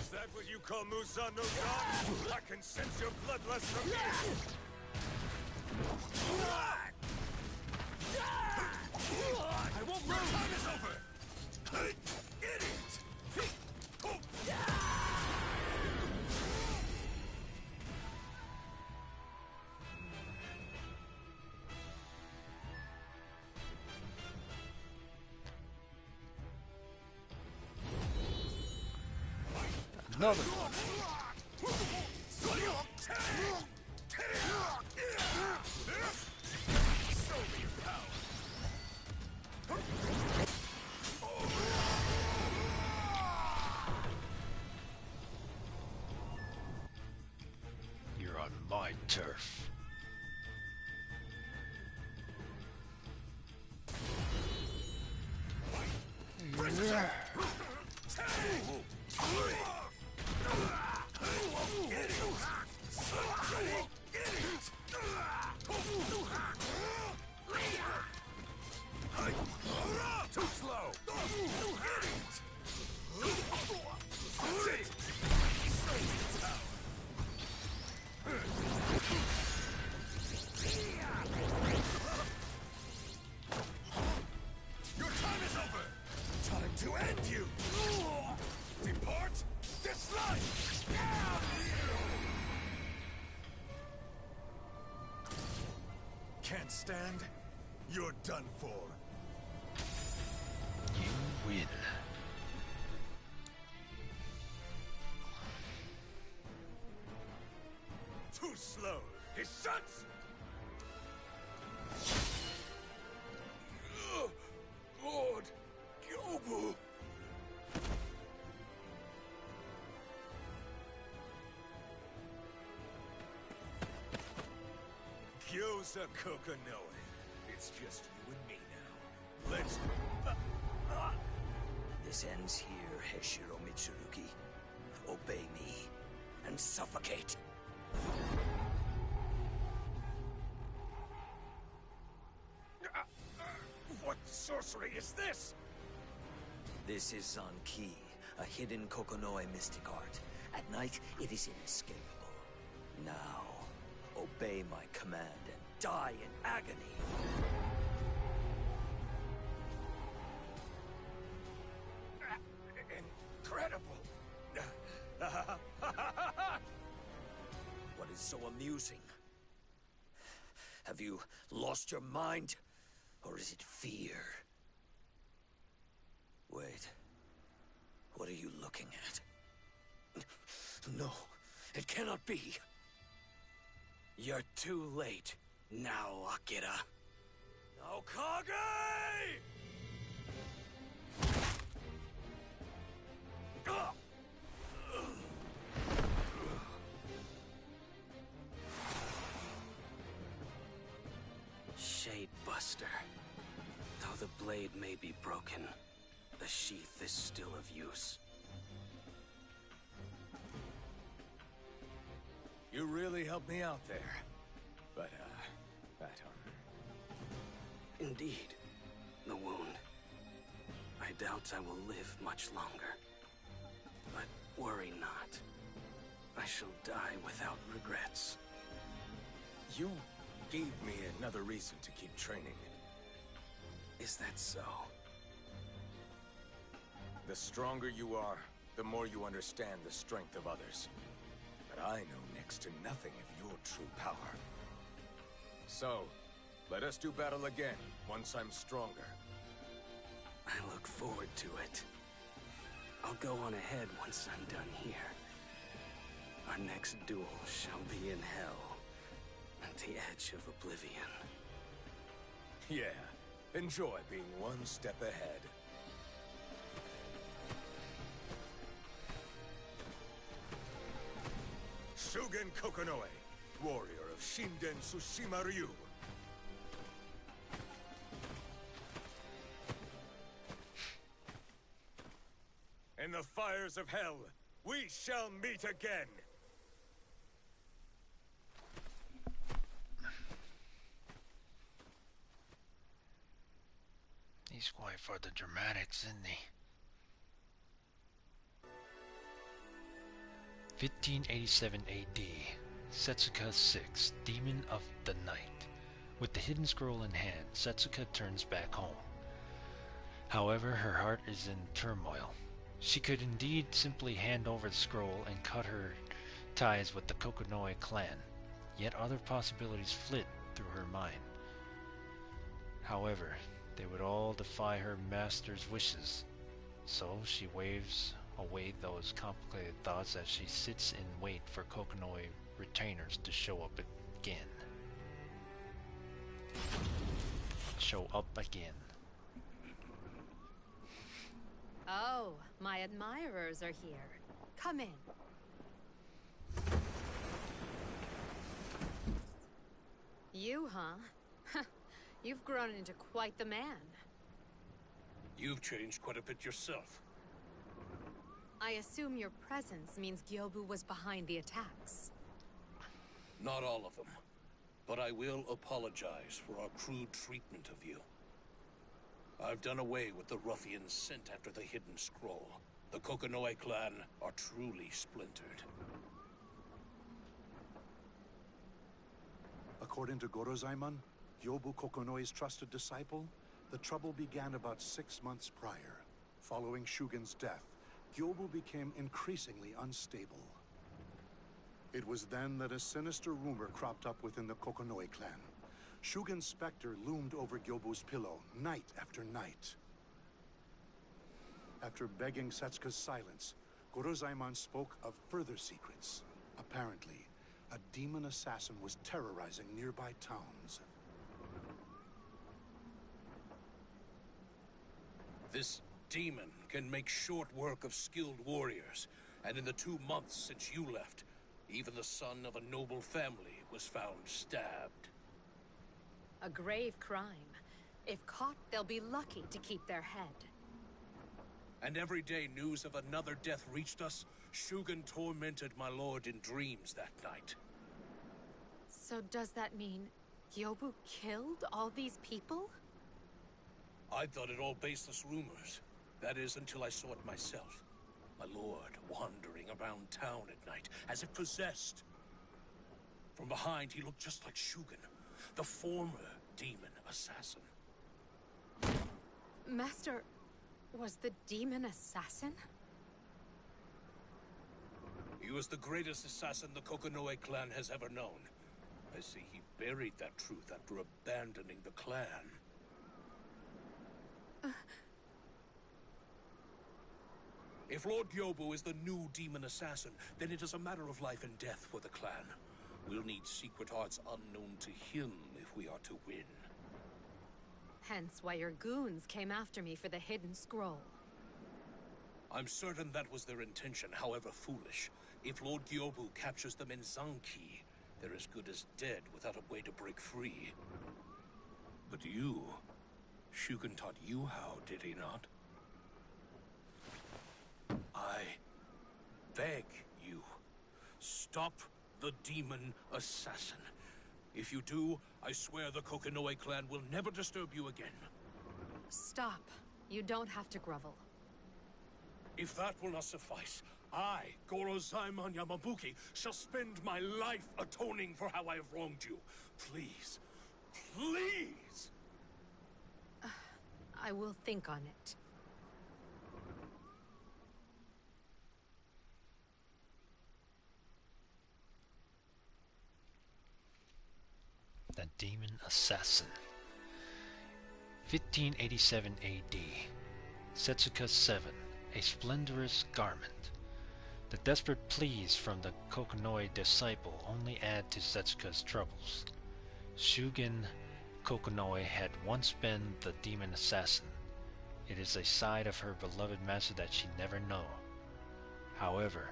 Is that what you call Musan no God? I can sense your bloodlust from here! I won't move! Time is over! Idiot! Another. You're on my turf. Too slow! Your time is over! Time to end you! Depart this life! Can't stand? You're done for. You win. Too slow! His sons! Lord Gyobu! Gyoza Kokonoe. It's just you and me now. Let's... This ends here, Heshiro Mitsurugi. Obey me, and suffocate. What sorcery is this? This is Zanki, a hidden Kokonoe mystic art. At night, it is inescapable. Now, obey my command and die in agony. Incredible. What is so amusing? Have you lost your mind? Or is it fear? Wait. What are you looking at? No, it cannot be. You're too late now, Akira. Now, Kage! Shade Buster. Though the blade may be broken, the sheath is still of use. You really helped me out there. But, that Indeed. The wound. I doubt I will live much longer. But worry not. I shall die without regrets. You gave me another reason to keep training. Is that so? The stronger you are, the more you understand the strength of others. But I know next to nothing of your true power. So, let us do battle again, once I'm stronger. I look forward to it. I'll go on ahead once I'm done here. Our next duel shall be in hell, at the edge of oblivion. Yeah, enjoy being one step ahead. Shugen Kokonoe, warrior of Shinden Tsushima Ryu. In the fires of hell, we shall meet again! He's going for the dramatics, isn't he? 1587 AD, Setsuka'S 6, Demon of the Night. With the hidden scroll in hand, Setsuka turns back home. However, her heart is in turmoil. She could indeed simply hand over the scroll and cut her ties with the Kokonoe clan, yet other possibilities flit through her mind. However, they would all defy her master's wishes, so she waves away those complicated thoughts as she sits in wait for Kokonoe retainers to show up again. Oh, my admirers are here. Come in. You, huh? You've grown into quite the man. You've changed quite a bit yourself. I assume your presence means Gyobu was behind the attacks. Not all of them. But I will apologize for our crude treatment of you. I've done away with the ruffians sent after the hidden scroll. The Kokonoe clan are truly splintered. According to Gorozaimon, Yobu Kokonoe's trusted disciple, the trouble began about 6 months prior. Following Shugen's death, Gyobu became increasingly unstable. It was then that a sinister rumor cropped up within the Kokonoe clan. Shugen's specter loomed over Gyobu's pillow night after night. After begging Setsuka's silence, Gorozaimon spoke of further secrets. Apparently, a demon assassin was terrorizing nearby towns. This demon can make short work of skilled warriors, and in the 2 months since you left, even the son of a noble family was found stabbed. A grave crime. If caught, they'll be lucky to keep their head. And every day news of another death reached us, Shugen tormented my lord in dreams that night. So does that mean Gyobu killed all these people? I thought it all baseless rumors. That is, until I saw it myself. My lord wandering around town at night, as if possessed. From behind, he looked just like Shugen, the former demon assassin. Master was the demon assassin? He was the greatest assassin the Kokonoe clan has ever known. I see he buried that truth after abandoning the clan. If Lord Gyobu is the new demon assassin, then it is a matter of life and death for the clan. We'll need secret arts unknown to him if we are to win. Hence why your goons came after me for the hidden scroll. I'm certain that was their intention, however foolish. If Lord Gyobu captures them in Zanki, they're as good as dead without a way to break free. But you... Shugen taught you how, did he not? I beg you, stop the demon assassin. If you do, I swear the Kokonoe clan will never disturb you again. Stop. You don't have to grovel. If that will not suffice, I, Gorozaimon Yamabuki, shall spend my life atoning for how I have wronged you. Please, please! I will think on it. The Demon Assassin. 1587 AD. Setsuka'S 7. A splendorous garment. The desperate pleas from the Kokonoe disciple only add to Setsuka'S troubles. Shugen Kokonoe had once been the demon assassin. It is a side of her beloved master that she never know. However,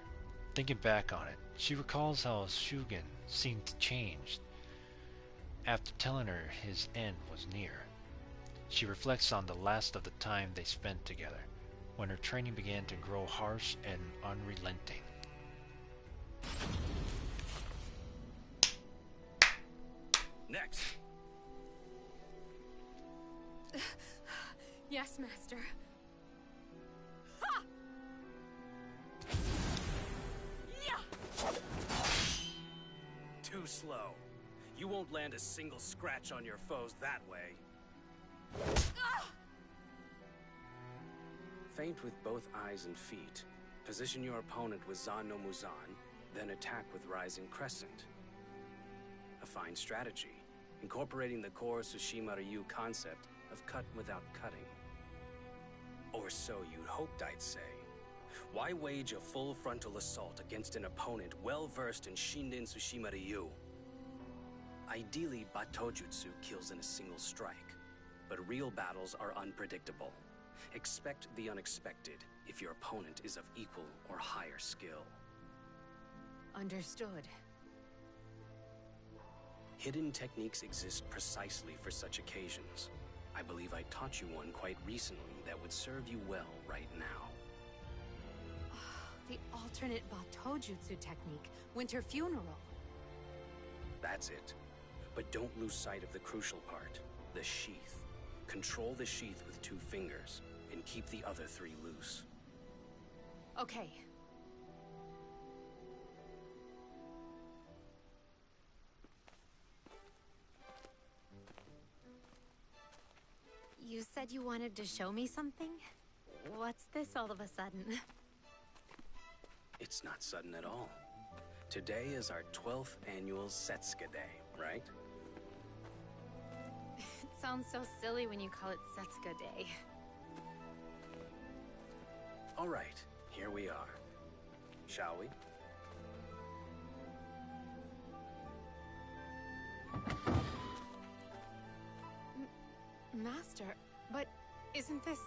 thinking back on it, she recalls how Shugen seemed changed after telling her his end was near. She reflects on the last of the time they spent together, when her training began to grow harsh and unrelenting. Next! Yes, Master. Ha! Yeah! Too slow. You won't land a single scratch on your foes that way. Feint with both eyes and feet. Position your opponent with Zan no Muzan, then attack with Rising Crescent. A fine strategy, incorporating the core Tsushima Ryu concept of cut without cutting. Or so you'd hoped I'd say. Why wage a full frontal assault against an opponent well-versed in Shinden Tsushima Ryu? Ideally, Batojutsu kills in a single strike, but real battles are unpredictable. Expect the unexpected if your opponent is of equal or higher skill. Understood. Hidden techniques exist precisely for such occasions. I believe I taught you one quite recently that would serve you well right now. The alternate Batojutsu technique, Winter Funeral. That's it. But don't lose sight of the crucial part, the sheath. Control the sheath with 2 fingers, and keep the other 3 loose. Okay. You said you wanted to show me something? What's this all of a sudden? It's not sudden at all. Today is our 12th annual Setsuka Day, right? It sounds so silly when you call it Setsuka Day. All right, here we are. Shall we? Master, but isn't this...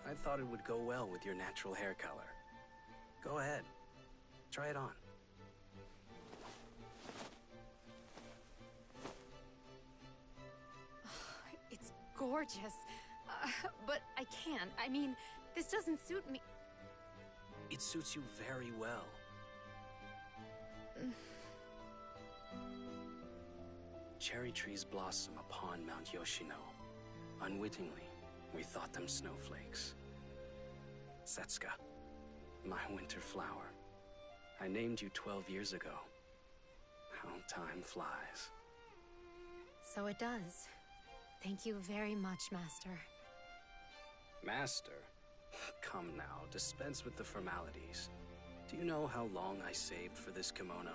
I thought it would go well with your natural hair color. Go ahead. Try it on. It's gorgeous. But I can't. I mean, This doesn't suit me. It suits you very well. Cherry trees blossom upon Mount Yoshino. Unwittingly, we thought them snowflakes. Setsuka, my winter flower. I named you 12 years ago. How time flies. So it does. Thank you very much, Master. Master? Come now, dispense with the formalities. Do you know how long I saved for this kimono?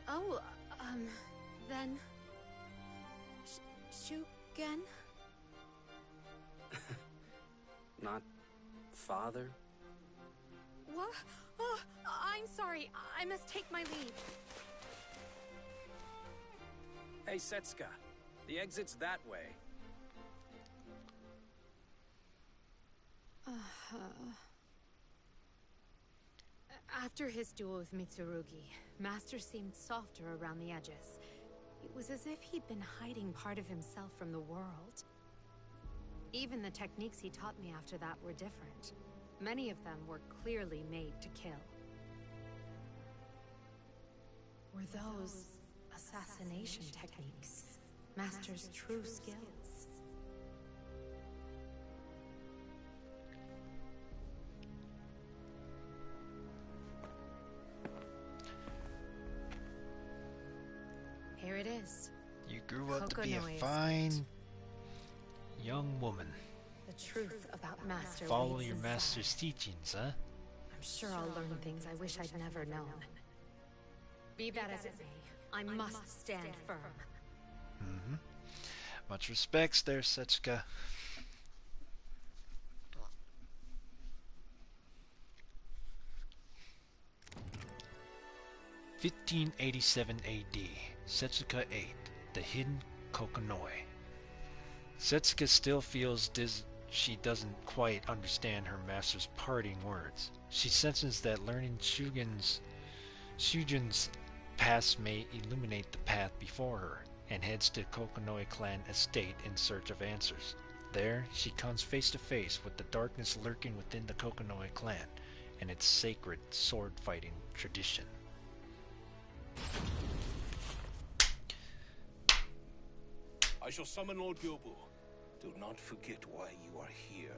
Oh, then... Shugen? Not father? What? Oh, I'm sorry. I must take my leave. Hey, Setsuka. The exit's that way. After his duel with Mitsurugi, Master seemed softer around the edges. It was as if he'd been hiding part of himself from the world. Even the techniques he taught me after that were different. Many of them were clearly made to kill. Were those assassination techniques Master's true skills? Here it is. You grew up to be a Kokonoe fine estate. young woman. The truth about Master Follow waits your inside. master's teachings, huh? I'm sure I'll learn things I wish I'd never known. Be that as it may, I must stand firm. Mm-hmm. Much respects there, Setsuka. (1587 A.D.) Setsuka 8, the hidden Kokonoe. Setsuka still feels she doesn't quite understand her master's parting words. She senses that learning Shujin's past may illuminate the path before her, and heads to Kokonoe clan estate in search of answers. There, she comes face to face with the darkness lurking within the Kokonoe clan and its sacred sword-fighting tradition. I shall summon Lord Gyobu. Do not forget why you are here.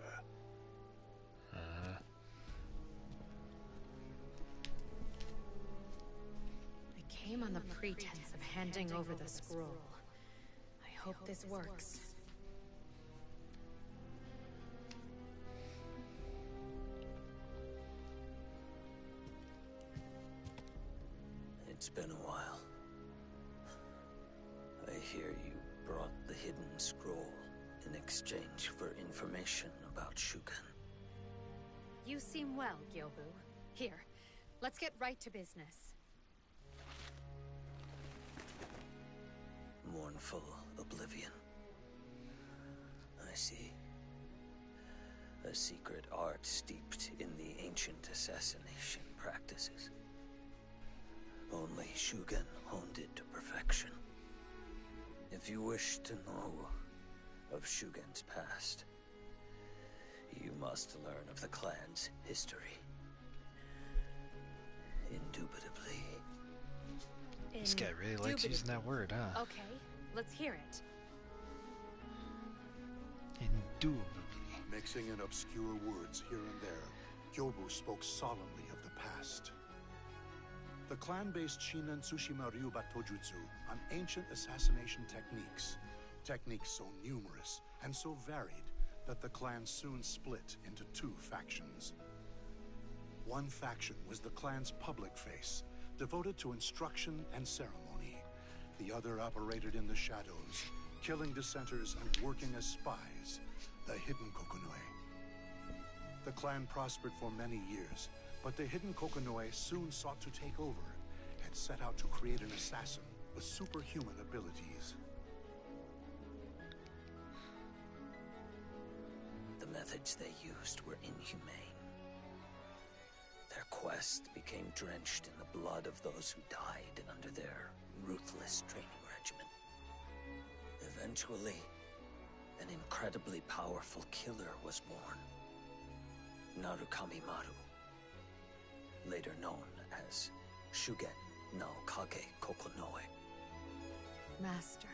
I came on the pretense of handing over the scroll. I hope this works. It's been a while. I hear you brought the hidden scroll in exchange for information about Shugen. You seem well, Gyobu. Here, let's get right to business. Mournful oblivion. I see. A secret art steeped in the ancient assassination practices. Only Shugen honed it to perfection. If you wish to know of Shugen's past, you must learn of the clan's history. Indubitably. This guy really likes using that word, huh? Okay, let's hear it. Indubitably. Mixing in obscure words here and there, Gyobu spoke solemnly of the past. The clan-based Shinen Tsushima Ryuba Tojutsu on ancient assassination techniques. Techniques so numerous and so varied that the clan soon split into two factions. One faction was the clan's public face, devoted to instruction and ceremony. The other operated in the shadows, killing dissenters and working as spies, the hidden Kokonoe. The clan prospered for many years, but the hidden Kokonoe soon sought to take over and set out to create an assassin with superhuman abilities. The methods they used were inhumane. Their quest became drenched in the blood of those who died under their ruthless training regimen. Eventually, an incredibly powerful killer was born. Narukamimaru, later known as Shugen no Kage Kokonoe. Master.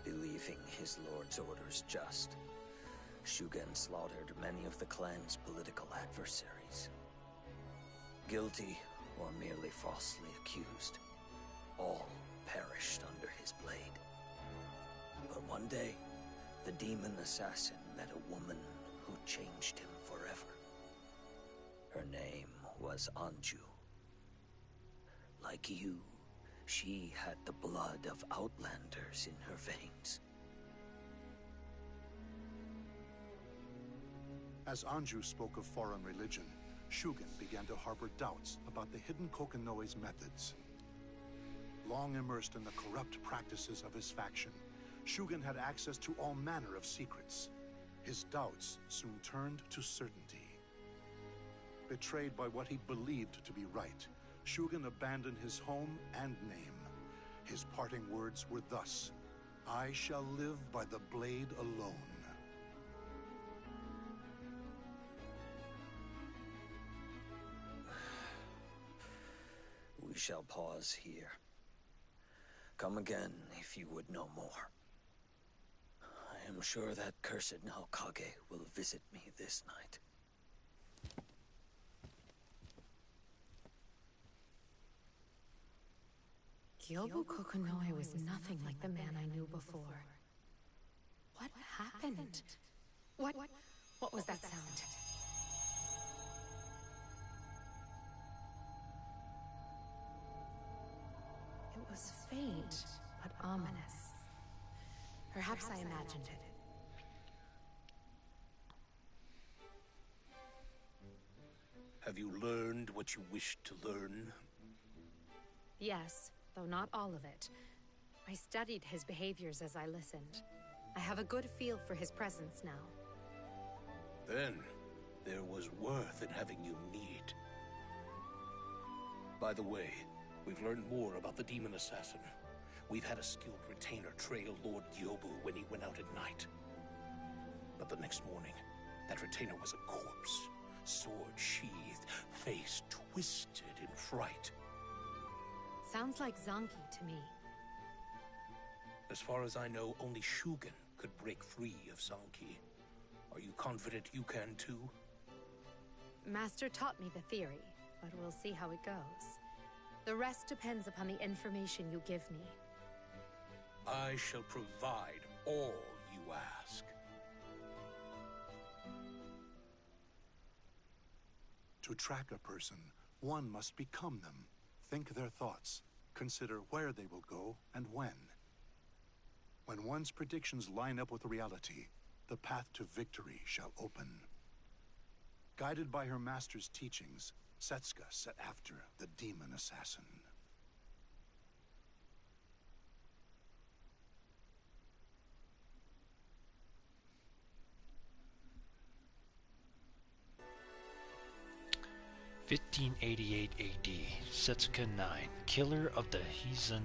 Believing his lord's orders just, Shugen slaughtered many of the clan's political adversaries. Guilty or merely falsely accused, all perished under his blade. But one day, the demon assassin met a woman who changed him forever. Her name was Anju. Like you, she had the blood of outlanders in her veins. As Anju spoke of foreign religion, Shugen began to harbor doubts about the hidden Kokonoe's methods. Long immersed in the corrupt practices of his faction, Shugen had access to all manner of secrets. His doubts soon turned to certainty. Betrayed by what he believed to be right, Shugen abandoned his home and name. His parting words were thus: "I shall live by the blade alone." We shall pause here. Come again if you would know more. I am sure that cursed Naokage will visit me this night. Gyobu Kokonoe was nothing like the man I knew before. What happened? What was that sound? It was faint, but ominous. Perhaps I imagined it. Have you learned what you wished to learn? Yes, though not all of it. I studied his behaviors as I listened. I have a good feel for his presence now. Then, there was worth in having you meet. By the way, we've learned more about the demon assassin. We've had a skilled retainer trail Lord Gyobu when he went out at night. But the next morning, that retainer was a corpse, sword sheathed, face twisted in fright. Sounds like Zanki to me. As far as I know, only Shugen could break free of Zanki. Are you confident you can too? Master taught me the theory, but we'll see how it goes. The rest depends upon the information you give me. I shall provide all you ask. To track a person, one must become them. Think their thoughts. Consider where they will go and when. When one's predictions line up with reality, the path to victory shall open. Guided by her master's teachings, Setsuka set after the demon assassin. (1588 AD), Setsuka 9, Killer of the Heathen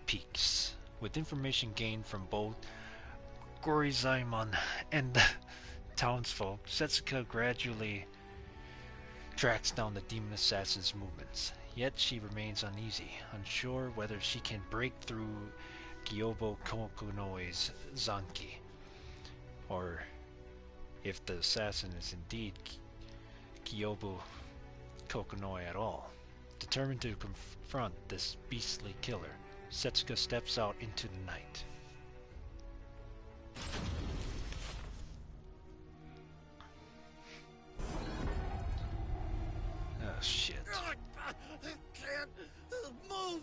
Peaks. With information gained from both Gorizaemon and the townsfolk, Setsuka gradually tracks down the demon assassin's movements. Yet she remains uneasy, unsure whether she can break through Gyobu Kokonoe's Zanki, or if the assassin is indeed Gyobu Kokonoe at all. Determined to confront this beastly killer, Setsuka steps out into the night. Oh shit. I can't move!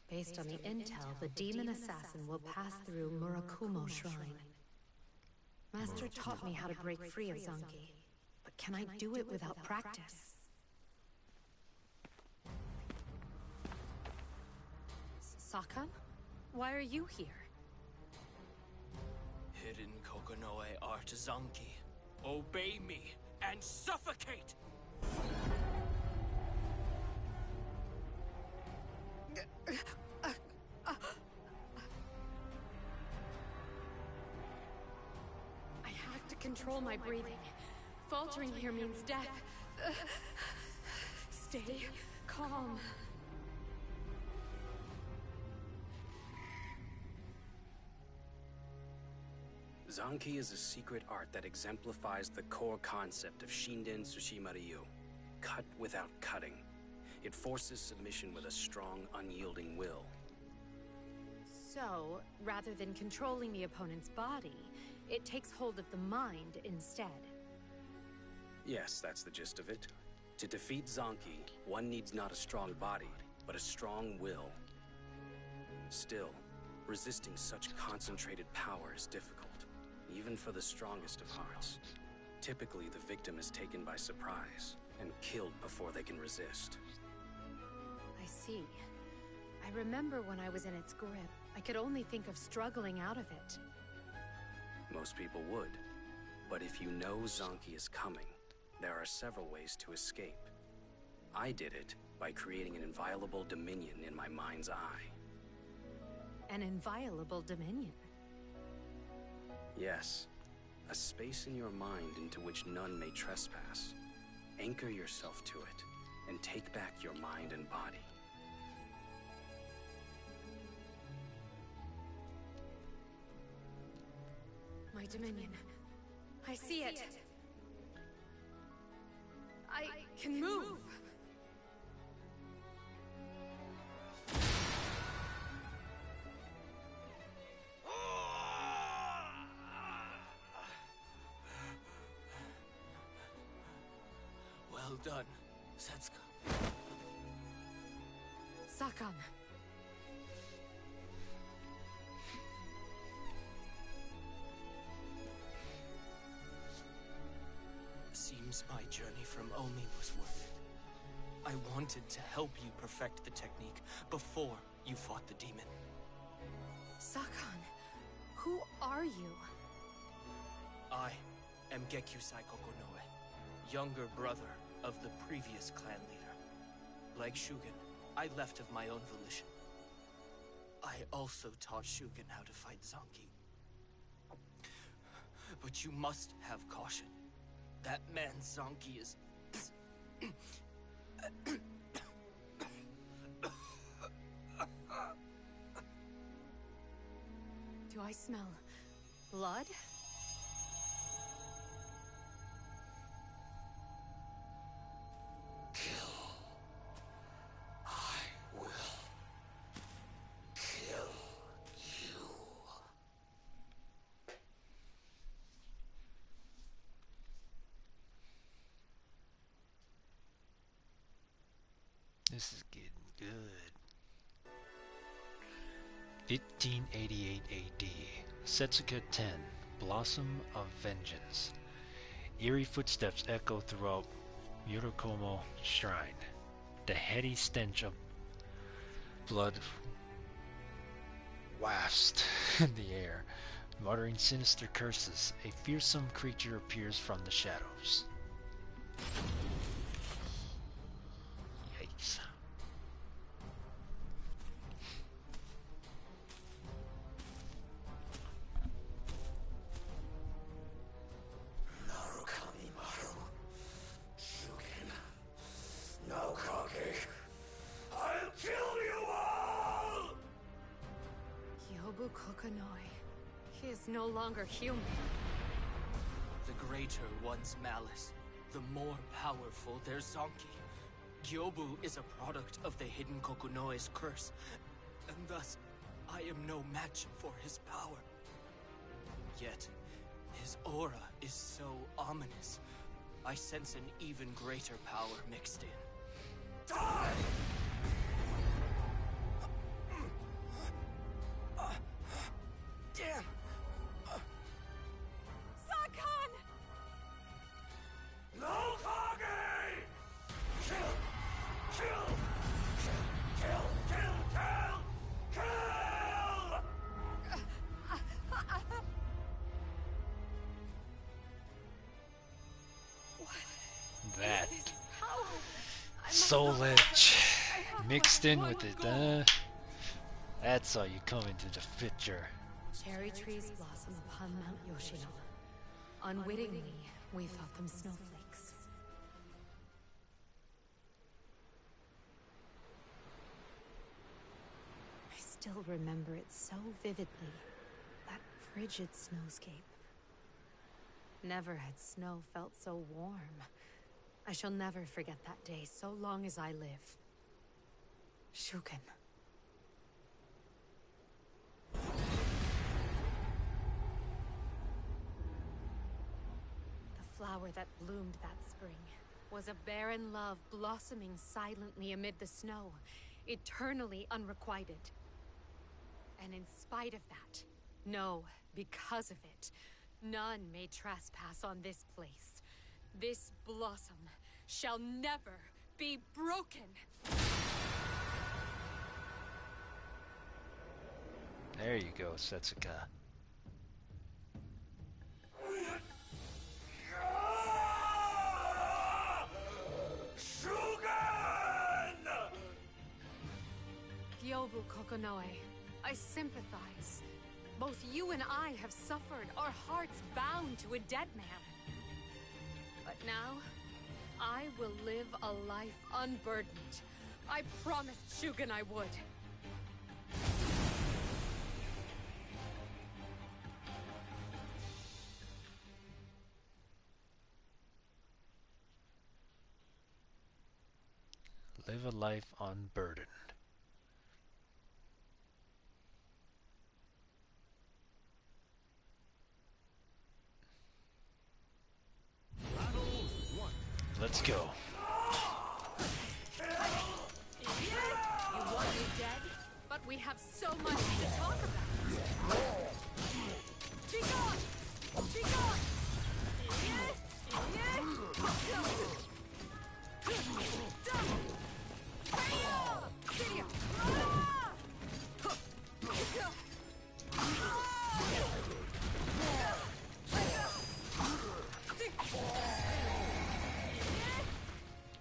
Based on the intel, the demon assassin will pass through Murakumo Shrine. Master taught me how to break free of Zanki, but can I do it without practice? Sakan? Why are you here? Hidden Kokonoe. Kokonoe art Zanki. Obey me and suffocate! I have to control my breathing. Faltering here means death. Stay calm. Zanki is a secret art that exemplifies the core concept of Shinden Tsushima Ryu. Cut without cutting. It forces submission with a strong, unyielding will. So, rather than controlling the opponent's body, it takes hold of the mind instead. Yes, that's the gist of it. To defeat Zanki, one needs not a strong body, but a strong will. Still, resisting such concentrated power is difficult, even for the strongest of hearts. Typically, the victim is taken by surprise and killed before they can resist. I see. I remember when I was in its grip, I could only think of struggling out of it. Most people would. But if you know Zanki is coming, there are several ways to escape. I did it by creating an inviolable dominion in my mind's eye. An inviolable dominion? Yes. A space in your mind into which none may trespass. Anchor yourself to it, and take back your mind and body. My dominion. I see it. I can move. Well done, Setsuka. Sakan. Seems my journey from Omi was worth it. I wanted to help you perfect the technique before you fought the demon. Sakan, who are you? I am Gekyusai Kokonoe, younger brother of the previous clan leader. Like Shugen, I left of my own volition. I also taught Shugen how to fight Zanki. But you must have caution. That man Zanki is... Do I smell blood? This is getting good. 1588 AD. Setsuka 10. Blossom of Vengeance. Eerie footsteps echo throughout Yurakomo Shrine. The heady stench of blood wafts in the air. Muttering sinister curses, a fearsome creature appears from the shadows. Yikes. He is no longer human. The greater one's malice, the more powerful their Zanki. Gyobu is a product of the hidden Kokonoe's curse, and thus I am no match for his power. Yet, his aura is so ominous. I sense an even greater power mixed in. Die! Damn! Sakan! No Kage! Kill! Kill! Kill! Kill! Kill! Kill! That How? soul edge mixed in with it, that's how you come into the picture. Cherry trees blossom upon Mount Yoshino. Unwittingly, we thought them snowflakes. I still remember it so vividly. That frigid snowscape. Never had snow felt so warm. I shall never forget that day so long as I live. Shugen. The flower that bloomed that spring was a barren love blossoming silently amid the snow, eternally unrequited. And in spite of that, no, because of it, none may trespass on this place. This blossom shall never be broken. There you go, Setsuka. Gyobu Kokonoe, I sympathize. Both you and I have suffered, our hearts bound to a dead man. But now, I will live a life unburdened. I promised Shugen I would. Live a life unburdened. Let's go. You want me dead? But we have so much to talk about. Be gone! Be gone!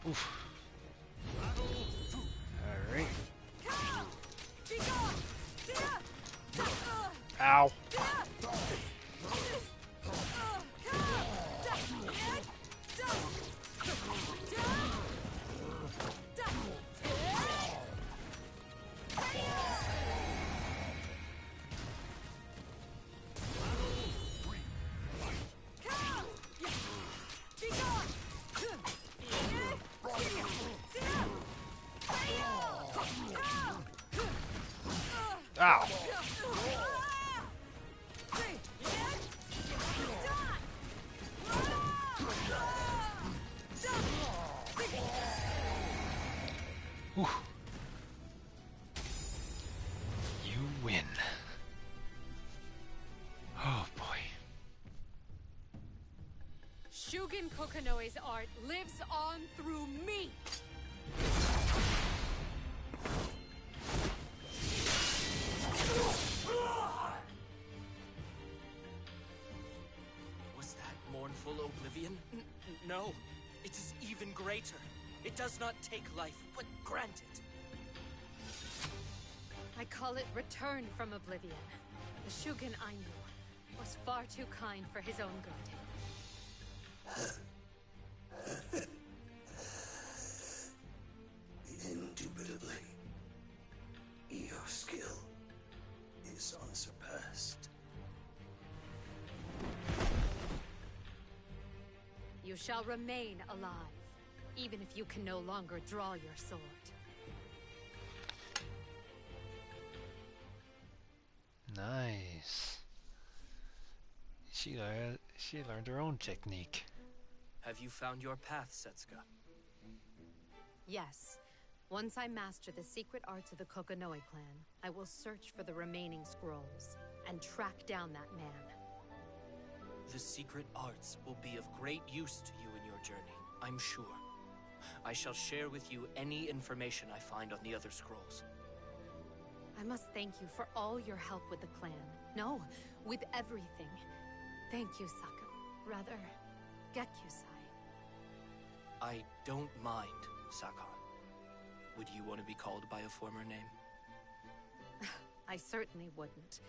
Oof. Alright. Ow. Ow. Ooh. You win. Oh boy. Shugen Kokonoe's art lives on through me! Was that mournful oblivion? No, it is even greater. It does not take life, but grant it. I call it return from oblivion. The Shugen I knew was far too kind for his own good. Indubitably, your skill is unsurpassed. You shall remain alive, even if you can no longer draw your sword. Nice. She learned her own technique. Have you found your path, Setsuka? Yes. Once I master the secret arts of the Kokonoe clan, I will search for the remaining scrolls and track down that man. The secret arts will be of great use to you in your journey, I'm sure. I shall share with you any information I find on the other scrolls. I must thank you for all your help with the clan. No, with everything. Thank you, Saka. Rather, Gekyusai. I don't mind, Sakon. Would you want to be called by a former name? I certainly wouldn't.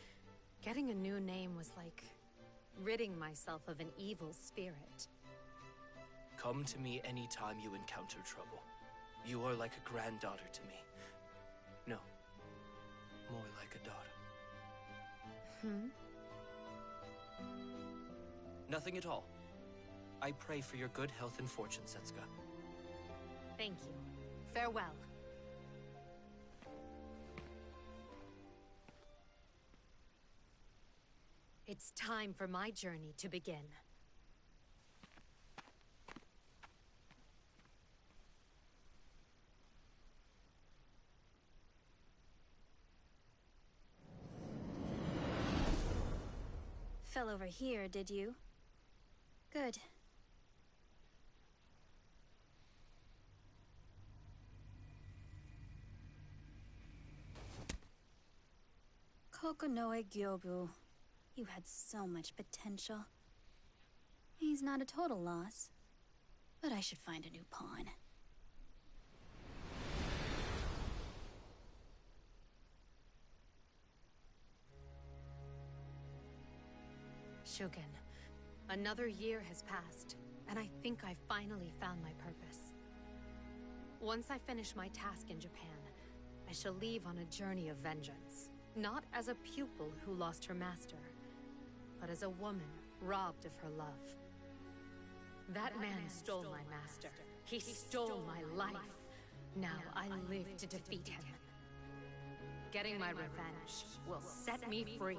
Getting a new name was like ridding myself of an evil spirit. Come to me anytime you encounter trouble. You are like a granddaughter to me. No, more like a daughter. Nothing at all. I pray for your good health and fortune, Setsuka. Thank you. Farewell. It's time for my journey to begin. Fell over here, did you? Good. Kokonoe Gyobu. You had so much potential. He's not a total loss, but I should find a new pawn. Shugen, another year has passed, and I think I've finally found my purpose. Once I finish my task in Japan, I shall leave on a journey of vengeance. Not as a pupil who lost her master, but as a woman robbed of her love. That man stole my master. He stole my life. Now I live to defeat him. Getting my revenge will set me free.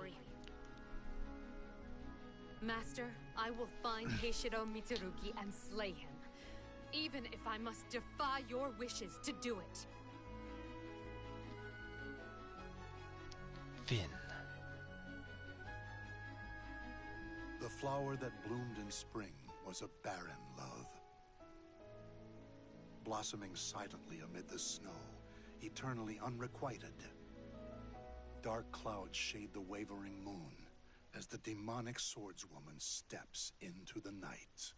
Master, I will find Heishiro Mitsurugi and slay him, even if I must defy your wishes to do it. Finn. The flower that bloomed in spring was a barren love. Blossoming silently amid the snow, eternally unrequited. Dark clouds shade the wavering moon as the demonic swordswoman steps into the night.